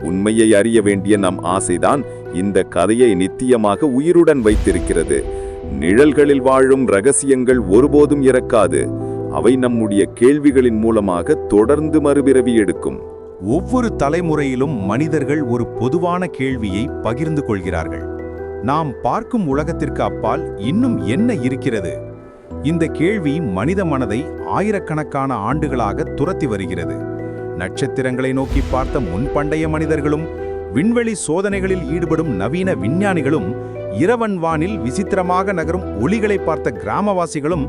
உண்மையை அறிய வேண்டிய நம் ஆசைதான் இந்த கதையை நித்தியமாக உயிருடன் வைத்திருக்கிறது. நிழல்களில் வாழும் இரகசியங்கள் ஒருபோதும் இறக்காது. அவை நம்முடைய கேள்விகளின் மூலமாக தொடர்ந்து மறுபிறவி எடுக்கும். ஒவ்வொரு தலைமுறையிலும் மனிதர்கள் ஒரு பொதுவான கேள்வியை பகிர்ந்து கொள்கிறார்கள். நாம் பார்க்கும் உலகத்திற்கு அப்பால் இன்னும் என்ன இருக்கிறது? இந்த கேள்வி மனித மனதை ஆயிரக்கணக்கான ஆண்டுகளாக துரத்தி வருகிறது. நட்சத்திரங்களை நோக்கி பார்த்த முன்பண்டைய மனிதர்களும், விண்வெளி சோதனைகளில் ஈடுபடும் நவீன விஞ்ஞானிகளும், இரவன் வானில் விசித்திரமாக நகரும் ஒளிகளை பார்த்த கிராமவாசிகளும்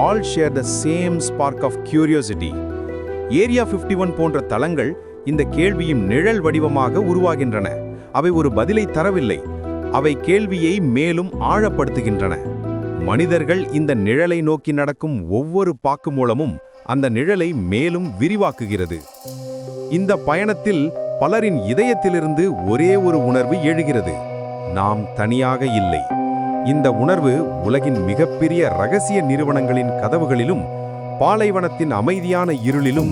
all share the same spark of curiosity. Area 51 போன்ற தளங்கள் இந்த கேள்வியின் நிழல் வடிவமாக உருவாகின்றன. அவை ஒரு பதிலை தரவில்லை, அவை கேள்வியை மேலும் ஆழப்படுத்துகின்றன. மனிதர்கள் இந்த நிழலை நோக்கி நடக்கும் ஒவ்வொரு பாக்கு மூலமும் அந்த நிழலை மேலும் விரிவாக்குகிறது. இந்த பயணத்தில் பலரின் இதயத்திலிருந்து ஒரே ஒரு உணர்வு எழுகிறது: நாம் தனியாக இல்லை. இந்த உணர்வு உலகின் மிகப்பெரிய இரகசிய நிறுவனங்களின் கதவுகளிலும் பாலைவனத்தின் அமைதியான இருளிலும்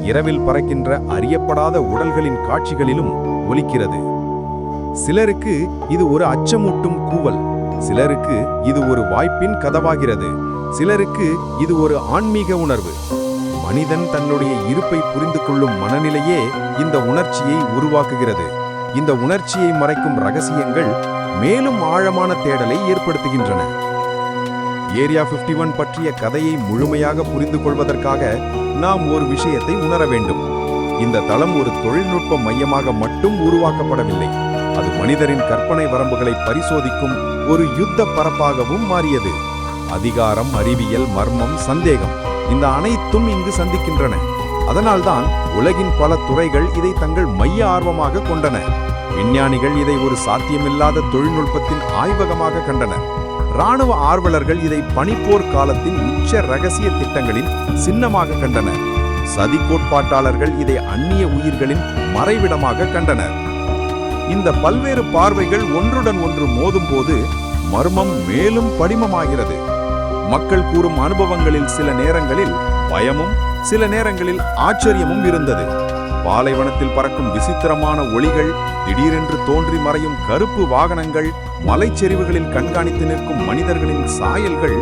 இரவில் பறக்கின்ற அறியப்படாத உடல்களின் காட்சிகளிலும் ஒலிக்கிறது. சிலருக்கு இது ஒரு அச்சமூட்டும் கூவல், சிலருக்கு இது ஒரு வாய்ப்பின் கதவாகிறது, சிலருக்கு இது ஒரு ஆன்மீக உணர்வு. மனிதன் தன்னுடைய இருப்பை புரிந்து கொள்ளும் மனநிலையே இந்த உணர்ச்சியை உருவாக்குகிறது. இந்த உணர்ச்சியை மறைக்கும் ரகசியங்கள் மேலும் ஆழமான தேடலை ஏற்படுத்துகின்றன. ஏரியா 51 பற்றிய கதையை முழுமையாக புரிந்து கொள்வதற்காக நாம் ஒரு விஷயத்தை உணர வேண்டும். இந்த தளம் ஒரு தொழில்நுட்ப மையமாக மட்டும் உருவாக்கப்படவில்லை. அது மனிதரின் கற்பனை வரம்புகளை பரிசோதிக்கும் ஒரு யுத்த பரப்பாகவும் மாறியது. அதிகாரம், அறிவியல், மர்மம், சந்தேகம், இந்த அனைத்தும் இங்கு சந்திக்கின்றன. அதனால்தான் உலகின் பல துறைகள் இதை தங்கள் மைய ஆர்வமாக கொண்டன. விஞ்ஞானிகள் இதை ஒரு சாத்தியமில்லாத தொழில்நுட்பத்தின் ஆய்வகமாக கண்டனர். இராணுவ ஆர்வலர்கள் இதை பனிப்போர் காலத்தின் உச்ச ரகசிய திட்டங்களின் சின்னமாக கண்டனர். சதி கோட்பாட்டாளர்கள் இதை அந்நிய உயிர்களின் மறைவிடமாக கண்டனர். இந்த பல்வேறு பார்வைகள் ஒன்றுடன் ஒன்று மோதும்போது மர்மம் மேலும் படிமமாகிறது. மக்கள் கூறும் அனுபவங்களில் சில நேரங்களில் பயமும் சில நேரங்களில் ஆச்சரியமும் இருந்தது. பாலைவனத்தில் பறக்கும் விசித்திரமான ஒளிகள், திடீரென்று தோன்றி மறையும் கருப்பு வாகனங்கள், மலைச்சரிவுகளில் கண்காணித்து நிற்கும் மனிதர்களின் சாயல்கள்,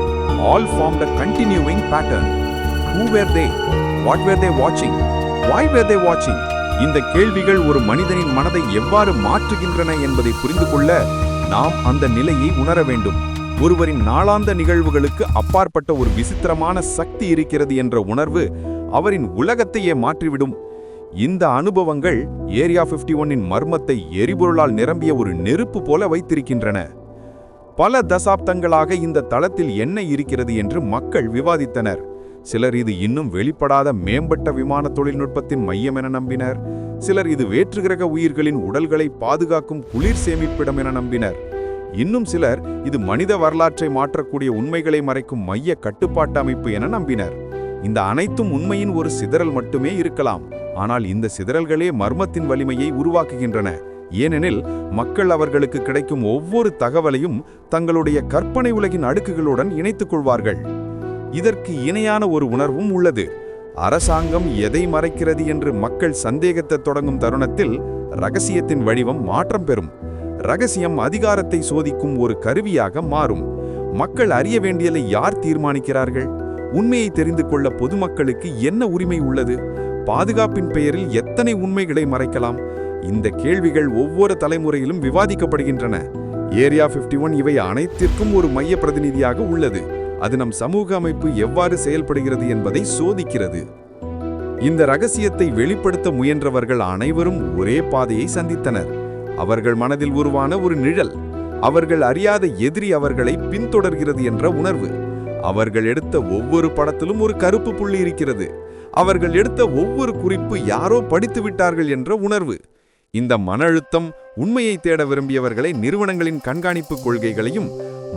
all formed a continuing pattern. Who were they? What were they watching? Why were they watching? இந்த கேள்விகள் ஒரு மனிதனின் மனதை எவ்வாறு மாற்றுகின்றன என்பதை புரிந்து கொள்ள நாம் அந்த நிலையை உணர வேண்டும். ஒருவரின் நாளாந்த நிகழ்வுகளுக்கு அப்பாற்பட்ட ஒரு விசித்திரமான சக்தி இருக்கிறது என்ற உணர்வு அவரின் உலகத்தையே மாற்றிவிடும். இந்த அனுபவங்கள் ஏரியா 51இன் மர்மத்தை எரிபொருளால் நிரம்பிய ஒரு நெருப்பு போல வைத்திருக்கின்றன. பல தசாப்தங்களாக இந்த தளத்தில் என்ன இருக்கிறது என்று மக்கள் விவாதித்தனர். சிலர் இது இன்னும் வெளிப்படாத மேம்பட்ட விமான தொழில்நுட்பத்தின் மையம் என நம்பினர். சிலர் இது வேற்றுகிரக உயிர்களின் உடல்களை பாதுகாக்கும் குளிர் சேமிப்பிடம் என நம்பினர். இன்னும் சிலர் இது மனித வரலாற்றை மாற்றக்கூடிய உண்மைகளை மறைக்கும் மைய கட்டுப்பாட்டு அமைப்பு என நம்பினர். இந்த அனைத்தும் உண்மையின் ஒரு சிதறல் மட்டுமே இருக்கலாம். ஆனால் இந்த சிதறல்களே மர்மத்தின் வலிமையை உருவாக்குகின்றன. ஏனெனில் மக்கள் அவர்களுக்கு கிடைக்கும் ஒவ்வொரு தகவலையும் தங்களுடைய கற்பனை உலகின் அடுக்குகளுடன் இணைத்துக் கொள்வார்கள். இதற்கு இணையான ஒரு உணர்வும் உள்ளது. அரசாங்கம் எதை மறைக்கிறது என்று மக்கள் சந்தேகத்தை தொடங்கும் தருணத்தில் ரகசியத்தின் வடிவம் மாற்றம் பெறும். ரகசியம் அதிகாரத்தை சோதிக்கும் ஒரு கருவியாக மாறும். மக்கள் அறிய வேண்டியதை யார் தீர்மானிக்கிறார்கள்? உண்மையை தெரிந்து கொள்ள பொதுமக்களுக்கு என்ன உரிமை உள்ளது? பாதுகாப்பின் பெயரில் எத்தனை உண்மைகளை மறைக்கலாம்? இந்த கேள்விகள் ஒவ்வொரு தலைமுறையிலும் விவாதிக்கப்படுகின்றன. ஏரியா 51 இவை அனைத்திற்கும் ஒரு மைய பிரதிநிதியாக உள்ளது. அது நம் சமூக அமைப்பு எவ்வாறு செயல்படுகிறது என்பதை சோதிக்கிறது. இந்த ரகசியத்தை வெளிப்படுத்த முயன்றவர்கள் அனைவரும் ஒரே பாதையை சந்தித்தனர். அவர்கள் மனதில் உருவான ஒரு நிழல், அவர்கள் அறியாத எதிரி அவர்களை பின்தொடர்கிறது என்ற உணர்வு. அவர்கள் எடுத்த ஒவ்வொரு படத்திலும் ஒரு கருப்பு புள்ளி இருக்கிறது. அவர்கள் எடுத்த ஒவ்வொரு குறிப்பு யாரோ படித்து விட்டார்கள் என்ற உணர்வு. இந்த மன அழுத்தம் உண்மையை தேட விரும்பியவர்களை நிறுவனங்களின் கண்காணிப்பு கொள்கைகளையும்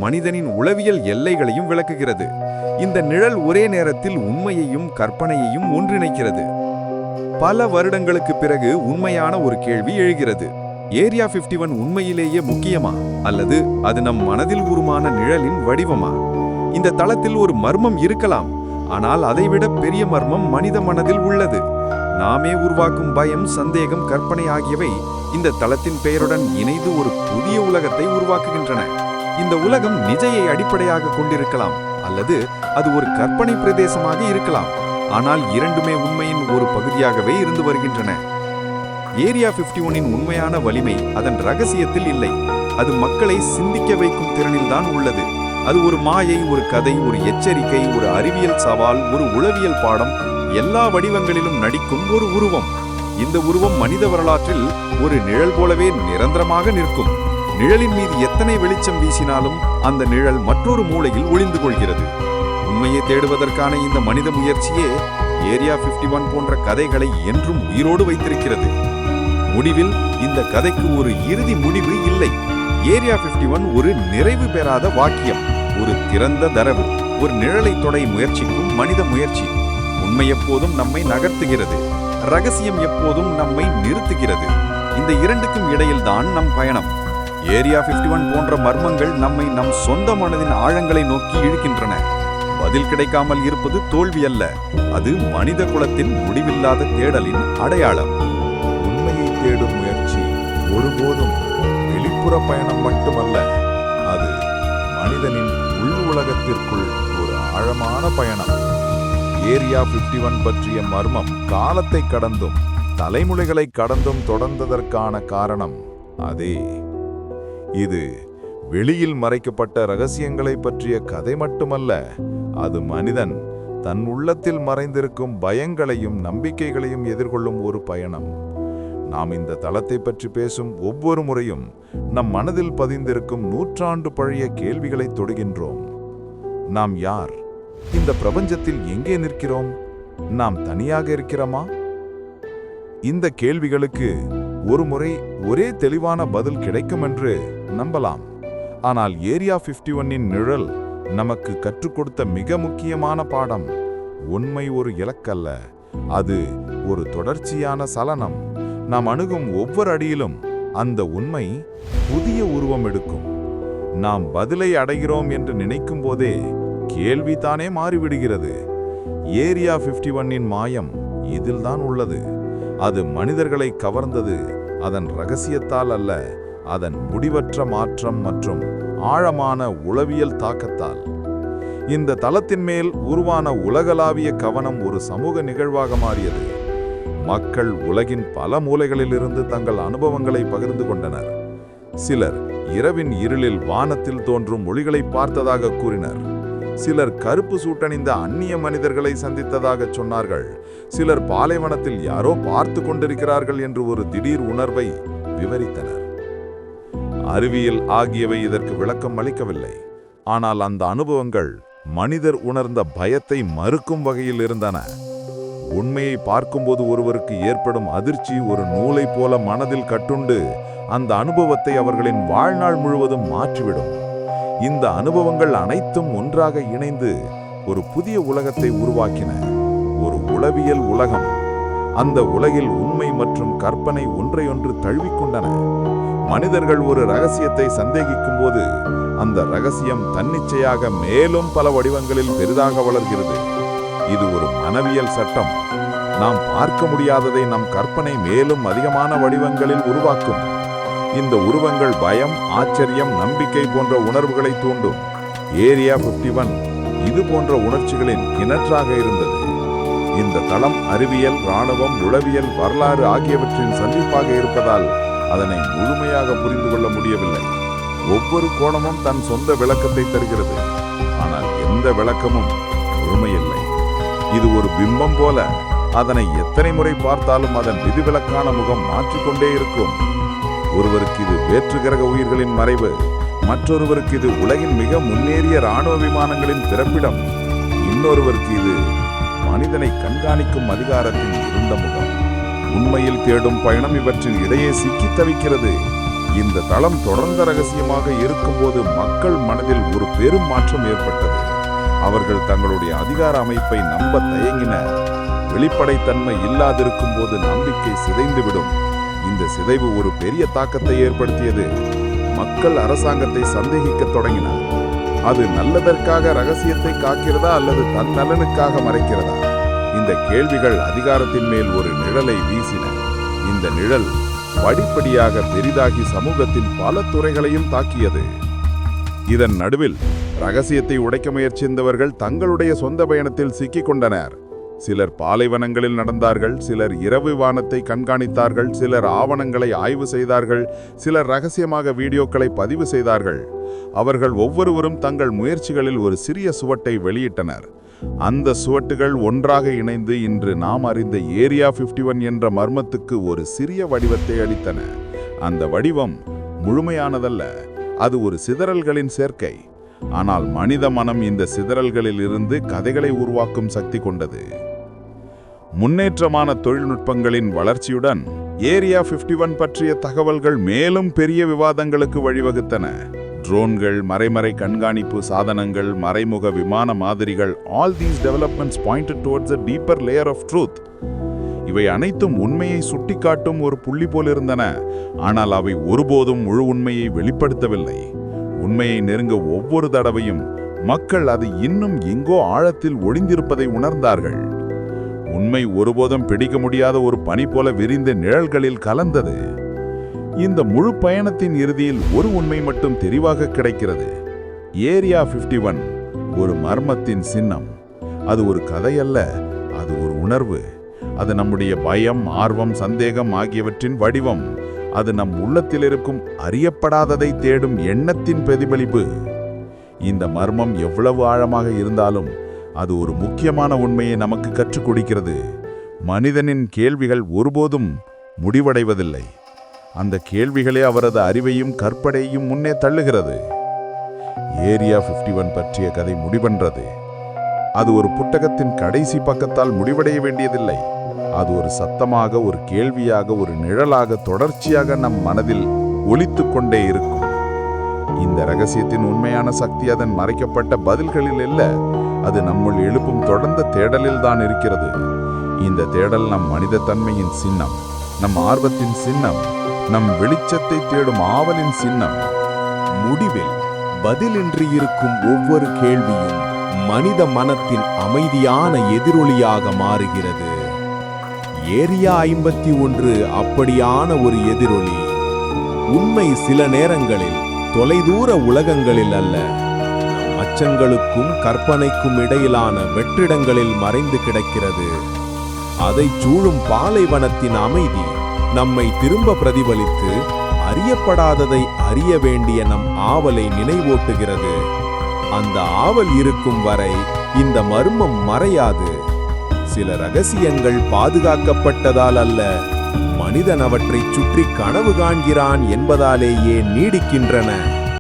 மனிதனின் உளவியல் எல்லைகளையும் விளக்குகிறது. இந்த நிழல் ஒரே நேரத்தில் உண்மையையும் கற்பனையையும் ஒன்றிணைக்கிறது. பல வருடங்களுக்கு பிறகு உண்மையான ஒரு கேள்வி எழுகிறது. ஏரியா 51 உண்மையிலேயே முக்கியமா, அல்லது அது நம் மனதில் உருமான நிழலின் வடிவமா? இந்த தளத்தில் ஒரு மர்மம் இருக்கலாம், ஆனால் அதைவிட பெரிய மர்மம் மனித மனதில் உள்ளது. நாமே உருவாக்கும் பயம், சந்தேகம், கற்பனை ஆகியவை இந்த தளத்தின் பெயருடன் இணைந்து ஒரு புதிய உலகத்தை உருவாக்குகின்றன. இந்த உலகம் நிஜையை அடிப்படையாக கொண்டிருக்கலாம், அல்லது அது ஒரு கற்பனை பிரதேசமாக இருக்கலாம். ஆனால் இரண்டுமே உண்மையின் ஒரு பகுதியாகவே இருந்து வருகின்றன. ஏரியா 51இன் உண்மையான வலிமை அதன் ரகசியத்தில் இல்லை. அது மக்களை சிந்திக்க வைக்கும் திறனில்தான் உள்ளது. அது ஒரு மாயை, ஒரு கதை, ஒரு எச்சரிக்கை, ஒரு அறிவியல் சவால், ஒரு உளவியல் பாடம், எல்லா வடிவங்களிலும் நடிக்கும் ஒரு உருவம். இந்த உருவம் மனித வரலாற்றில் ஒரு நிழல் போலவே நிரந்தரமாக நிற்கும். நிழலின் மீது எத்தனை வெளிச்சம் வீசினாலும் அந்த நிழல் மற்றொரு மூலையில் ஒளிந்து கொள்கிறது. உண்மையை தேடுவதற்கான இந்த மனித முயற்சியே ஏரியா 51 போன்ற கதைகளை என்றும் உயிரோடு வைத்திருக்கிறது. முடிவில் இந்த கதைக்கு ஒரு இறுதி முடிவு இல்லை. ஏரியா 51 ஒரு நிறைவு பெறாத வாக்கியம், ஒரு திறந்த தரவு, ஒரு நிழலை தொடை முயற்சிக்கும் மனித முயற்சி. உண்மை எப்போதும் நம்மை நகர்த்துகிறது, ரகசியம் எப்போதும் நம்மை நிறுத்துகிறது. இந்த இரண்டுக்கும் இடையில்தான் நம் பயணம். ஏரியா 51 போன்ற மர்மங்கள் நம்மை நம் சொந்த மனதின் ஆழங்களை நோக்கி இழுக்கின்றன. பதில் கிடைக்காமல் இருப்பது தோல்வி அல்ல, அது மனித குலத்தின் முடிவில்லாத தேடலின் அடையாளம். உண்மையை தேடும் முயற்சி ஒருபோதும் வெளிப்புற பயணம் மட்டுமல்ல, அது மனிதனின் உள் உலகத்திற்குள் ஒரு ஆழமான பயணம். ஏரியா 51 பற்றிய மர்மம் காலத்தை கடந்தும் தலைமுறைகளை கடந்தும் தொடர்ந்ததற்கான காரணம் அதே. இது வெளியில் மறைக்கப்பட்ட ரகசியங்களை பற்றிய கதை மட்டுமல்ல, அது மனிதன் தன் உள்ளத்தில் மறைந்திருக்கும் பயங்களையும் நம்பிக்கைகளையும் எதிர்கொள்ளும் ஒரு பயணம். நாம் இந்த தளத்தை பற்றி பேசும் ஒவ்வொரு முறையும் நம் மனதில் பதிந்திருக்கும் நூற்றாண்டு பழைய கேள்விகளை தொடுகின்றோம். நாம் யார்? இந்த பிரபஞ்சத்தில் எங்கே நிற்கிறோம்? நாம் தனியாக இருக்கிறோமா? இந்த கேள்விகளுக்கு ஒரு முறை ஒரே தெளிவான பதில் கிடைக்கும் என்று நம்பலாம். ஆனால் ஏரியா 51இன் நிழல் நமக்கு கற்றுக் கொடுத்த மிக முக்கியமான பாடம், உண்மை ஒரு இலக்கல்ல, அது ஒரு தொடர்ச்சியான சலனம். நாம் அணுகும் ஒவ்வொரு அடியிலும் அந்த உண்மை புதிய உருவம் எடுக்கும். நாம் பதிலை அடைகிறோம் என்று நினைக்கும் போதே கேள்விதானே மாறிவிடுகிறது. ஏரியா 51இன் மாயம் இதில்தான் உள்ளது. அது மனிதர்களை கவர்ந்தது அதன் ரகசியத்தால் அல்ல, அதன் முடிவற்ற மாற்றம் மற்றும் ஆழமான உளவியல் தாக்கத்தால். இந்த தளத்தின் மேல் உருவான உலகளாவிய கவனம் ஒரு சமூக நிகழ்வாக மாறியது. மக்கள் உலகின் பல மூலைகளிலிருந்து தங்கள் அனுபவங்களை பகிர்ந்து கொண்டனர். சிலர் இரவின் இருளில் வானத்தில் தோன்றும் ஒளிகளை பார்த்ததாக கூறினர். சிலர் கருப்பு சூட்டணிந்த அந்நிய மனிதர்களை சந்தித்ததாக சொன்னார்கள். சிலர் பாலைவனத்தில் யாரோ பார்த்து கொண்டிருக்கிறார்கள் என்று ஒரு திடீர் உணர்வை விவரித்தனர். அறிவியல் ஆகியவை இதற்கு விளக்கம் அளிக்கவில்லை. ஆனால் அந்த அனுபவங்கள் மனிதர் உணர்ந்த பயத்தை மறுக்கும் வகையில் இருந்தன. உண்மையை பார்க்கும்போது ஒருவருக்கு ஏற்படும் அதிர்ச்சி ஒரு நூலை போல மனதில் கட்டுண்டு அந்த அனுபவத்தை அவர்களின் வாழ்நாள் முழுவதும் மாற்றிவிடும். இந்த அனுபவங்கள் அனைத்தும் ஒன்றாக இணைந்து ஒரு புதிய உலகத்தை உருவாக்கின, ஒரு உளவியல் உலகம். அந்த உலகில் உண்மை மற்றும் கற்பனை ஒன்றையொன்று தழுவிக்கொண்டன. மனிதர்கள் ஒரு ரகசியத்தை சந்தேகிக்கும் போது அந்த ரகசியம் தன்னிச்சையாக மேலும் பல வடிவங்களில் பெரிதாக வளர்கிறது. இது ஒரு மனவியல் சட்டம். நாம் பார்க்க முடியாததை நம் கற்பனை மேலும் அதிகமான வடிவங்களில் உருவாக்கும். இந்த உருவங்கள் பயம், ஆச்சரியம், நம்பிக்கை போன்ற உணர்வுகளை தூண்டும். ஏரியா 51 இது போன்ற உணர்ச்சிகளின் கிணற்றாக இருந்தது. இந்த தளம் அறிவியல், இராணுவம், உளவியல், வரலாறு ஆகியவற்றின் சந்திப்பாக இருப்பதால் அதனை முழுமையாக புரிந்து கொள்ள முடியவில்லை. ஒவ்வொரு கோணமும் தன் சொந்த விளக்கத்தை தருகிறது, ஆனால் எந்த விளக்கமும் முழுமையில்லை. இது ஒரு பிம்பம் போல, அதனை எத்தனை முறை பார்த்தாலும் அதன் விதிவிலக்கான முகம் மாற்றிக்கொண்டே இருக்கும். ஒருவருக்கு இது வேற்று கிரக உயிர்களின் மறைவு, மற்றொருவருக்கு இது உலகின் மிக முன்னேறிய இராணுவ விமானங்களின் பிறப்பிடம், இன்னொருவருக்கு இது மனிதனை கண்காணிக்கும் அதிகாரத்தின் இருண்ட முகம். உண்மையில் தேடும் பயணம் இவற்றின் இடையே சிக்கி தவிக்கிறது. இந்த தளம் தொடர்ந்த ரகசியமாக இருக்கும்போது மக்கள் மனதில் ஒரு பெரும் மாற்றம் ஏற்பட்டது. அவர்கள் தங்களுடைய அதிகார அமைப்பை நம்ப தயங்கினர். வெளிப்படைத்தன்மை இல்லாதிருக்கும் போது நம்பிக்கை சிதைந்துவிடும். இந்த சிதைவு ஒரு பெரிய தாக்கத்தை ஏற்படுத்தியது. மக்கள் அரசாங்கத்தை சந்தேகிக்கத் தொடங்கினர். அது நல்லதற்காக ரகசியத்தை காக்கிறதா அல்லது தன் நலனுக்காக மறைக்கிறதா? இந்த கேள்விகள் அதிகாரத்தின் மேல் ஒரு நிழலை வீசின. இந்த நிழல் படிப்படியாக பெரிதாகி சமூகத்தின் பல துறைகளையும் தாக்கியது. இதன் நடுவில் ரகசியத்தை உடைக்க முயற்சித்தவர்கள் தங்களுடைய சொந்த பயணத்தில் சிக்கிக் கொண்டனர். சிலர் பாலைவனங்களில் நடந்தார்கள், சிலர் இரவு வானத்தை கண்காணித்தார்கள், சிலர் ஆவணங்களை ஆய்வு செய்தார்கள், சிலர் ரகசியமாக வீடியோக்களை பதிவு செய்தார்கள். அவர்கள் ஒவ்வொருவரும் தங்கள் முயற்சிகளில் ஒரு சிறிய சுவட்டை வெளியிட்டனர். அந்த சுவட்டுகள் ஒன்றாக இணைந்து இன்று நாம் அறிந்த ஏரியா 51 என்ற மர்மத்துக்கு ஒரு சிறிய வடிவத்தை அளித்தன. அந்த வடிவம் முழுமையானதல்ல, அது ஒரு சிதறல்களின் சேர்க்கை. ஆனால் மனித மனம் இந்த சிதறல்களில் இருந்து கதைகளை உருவாக்கும் சக்தி கொண்டது. முன்னேற்றமான தொழில்நுட்பங்களின் வளர்ச்சியுடன் ஏரியா 51 பற்றிய தகவல்கள் மேலும் பெரிய விவாதங்களுக்கு வழிவகுத்தன. ட்ரோன்கள், மறைமறை கண்காணிப்பு சாதனங்கள், மறைமுக விமான மாதிரிகள், all these developments pointed towards a deeper layer of truth. இவை அனைத்தும் உண்மையை சுட்டிக்காட்டும் ஒரு புள்ளி போல் இருந்தன. ஆனால் அவை ஒருபோதும் முழு உண்மையை வெளிப்படுத்தவில்லை. உண்மையை நெருங்க ஒவ்வொரு தடவையும் மக்கள் அது இன்னும் எங்கோ ஆழத்தில் ஒளிந்திருப்பதை உணர்ந்தார்கள். உண்மை ஒருபோதும் பிடிக்க முடியாத ஒரு பனி போல விரிந்த நிழல்களில் கலந்தது. இந்த முழு பயணத்தின் இறுதியில் ஒரு உண்மை மட்டும் தெளிவாக கிடைக்கிறது. ஏரியா 51 ஒரு மர்மத்தின் சின்னம். அது ஒரு கதை அல்ல, அது ஒரு உணர்வு. அது நம்முடைய பயம், ஆர்வம், சந்தேகம் ஆகியவற்றின் வடிவம். அது நம் உள்ளத்தில் இருக்கும் அறியப்படாததை தேடும் எண்ணத்தின் பிரதிபலிப்பு. இந்த மர்மம் எவ்வளவு ஆழமாக இருந்தாலும் அது ஒரு முக்கியமான உண்மையை நமக்கு கற்றுக் கொடுக்கிறது. மனிதனின் கேள்விகள் ஒருபோதும் முடிவடைவதில்லை. அந்த கேள்விகளே அவரது அறிவையும் கற்பனையையும் முன்னே தள்ளுகிறது. ஏரியா 51 பற்றிய கதை முடிவென்றது. அது ஒரு புத்தகத்தின் கடைசி பக்கத்தால் முடிவடைய வேண்டியதில்லை. அது ஒரு சத்தமாக, ஒரு கேள்வியாக, ஒரு நிழலாக தொடர்ச்சியாக நம் மனதில் ஒலித்துக் கொண்டே இருக்கும். இந்த ரகசியத்தின் உண்மையான சக்தி அதன் மறைக்கப்பட்ட பதில்களில் இல்ல, அது நம்முள் எழுப்பும் தொடர்ந்த தேடலில் தான் இருக்கிறது. இந்த தேடல் நம் மனித தன்மையின் சின்னம், நம் ஆர்வத்தின் சின்னம், நம் வெளிச்சத்தை தேடும் ஆவலின் சின்னம். முடிவில் பதிலின்றி இருக்கும் ஒவ்வொரு கேள்வியும் மனித மனத்தின் அமைதியான எதிரொலியாக மாறுகிறது. ஏரியா 51 அப்படியான ஒரு எதிரொலி. உண்மை சில நேரங்களில் தொலைதூர உலகங்களில் அல்ல, நம் அச்சங்களுக்கும் கற்பனைக்கும் இடையிலான வெற்றிடங்களில் மறைந்து கிடக்கிறது. அதைச் சூழும் பாலைவனத்தின் அமைதி நம்மை திரும்ப பிரதிபலித்து அறியப்படாததை அறிய வேண்டிய நம் ஆவலை நினைவூட்டுகிறது. அந்த ஆவல் இருக்கும் வரை இந்த மர்மம் மறையாது. சில ரகசியங்கள் பாதுகாக்கப்பட்டதால் அல்ல, மனிதன் அவற்றைச் சுற்றி கனவு காண்கிறான் என்பதாலேயே நீடிக்கின்றன.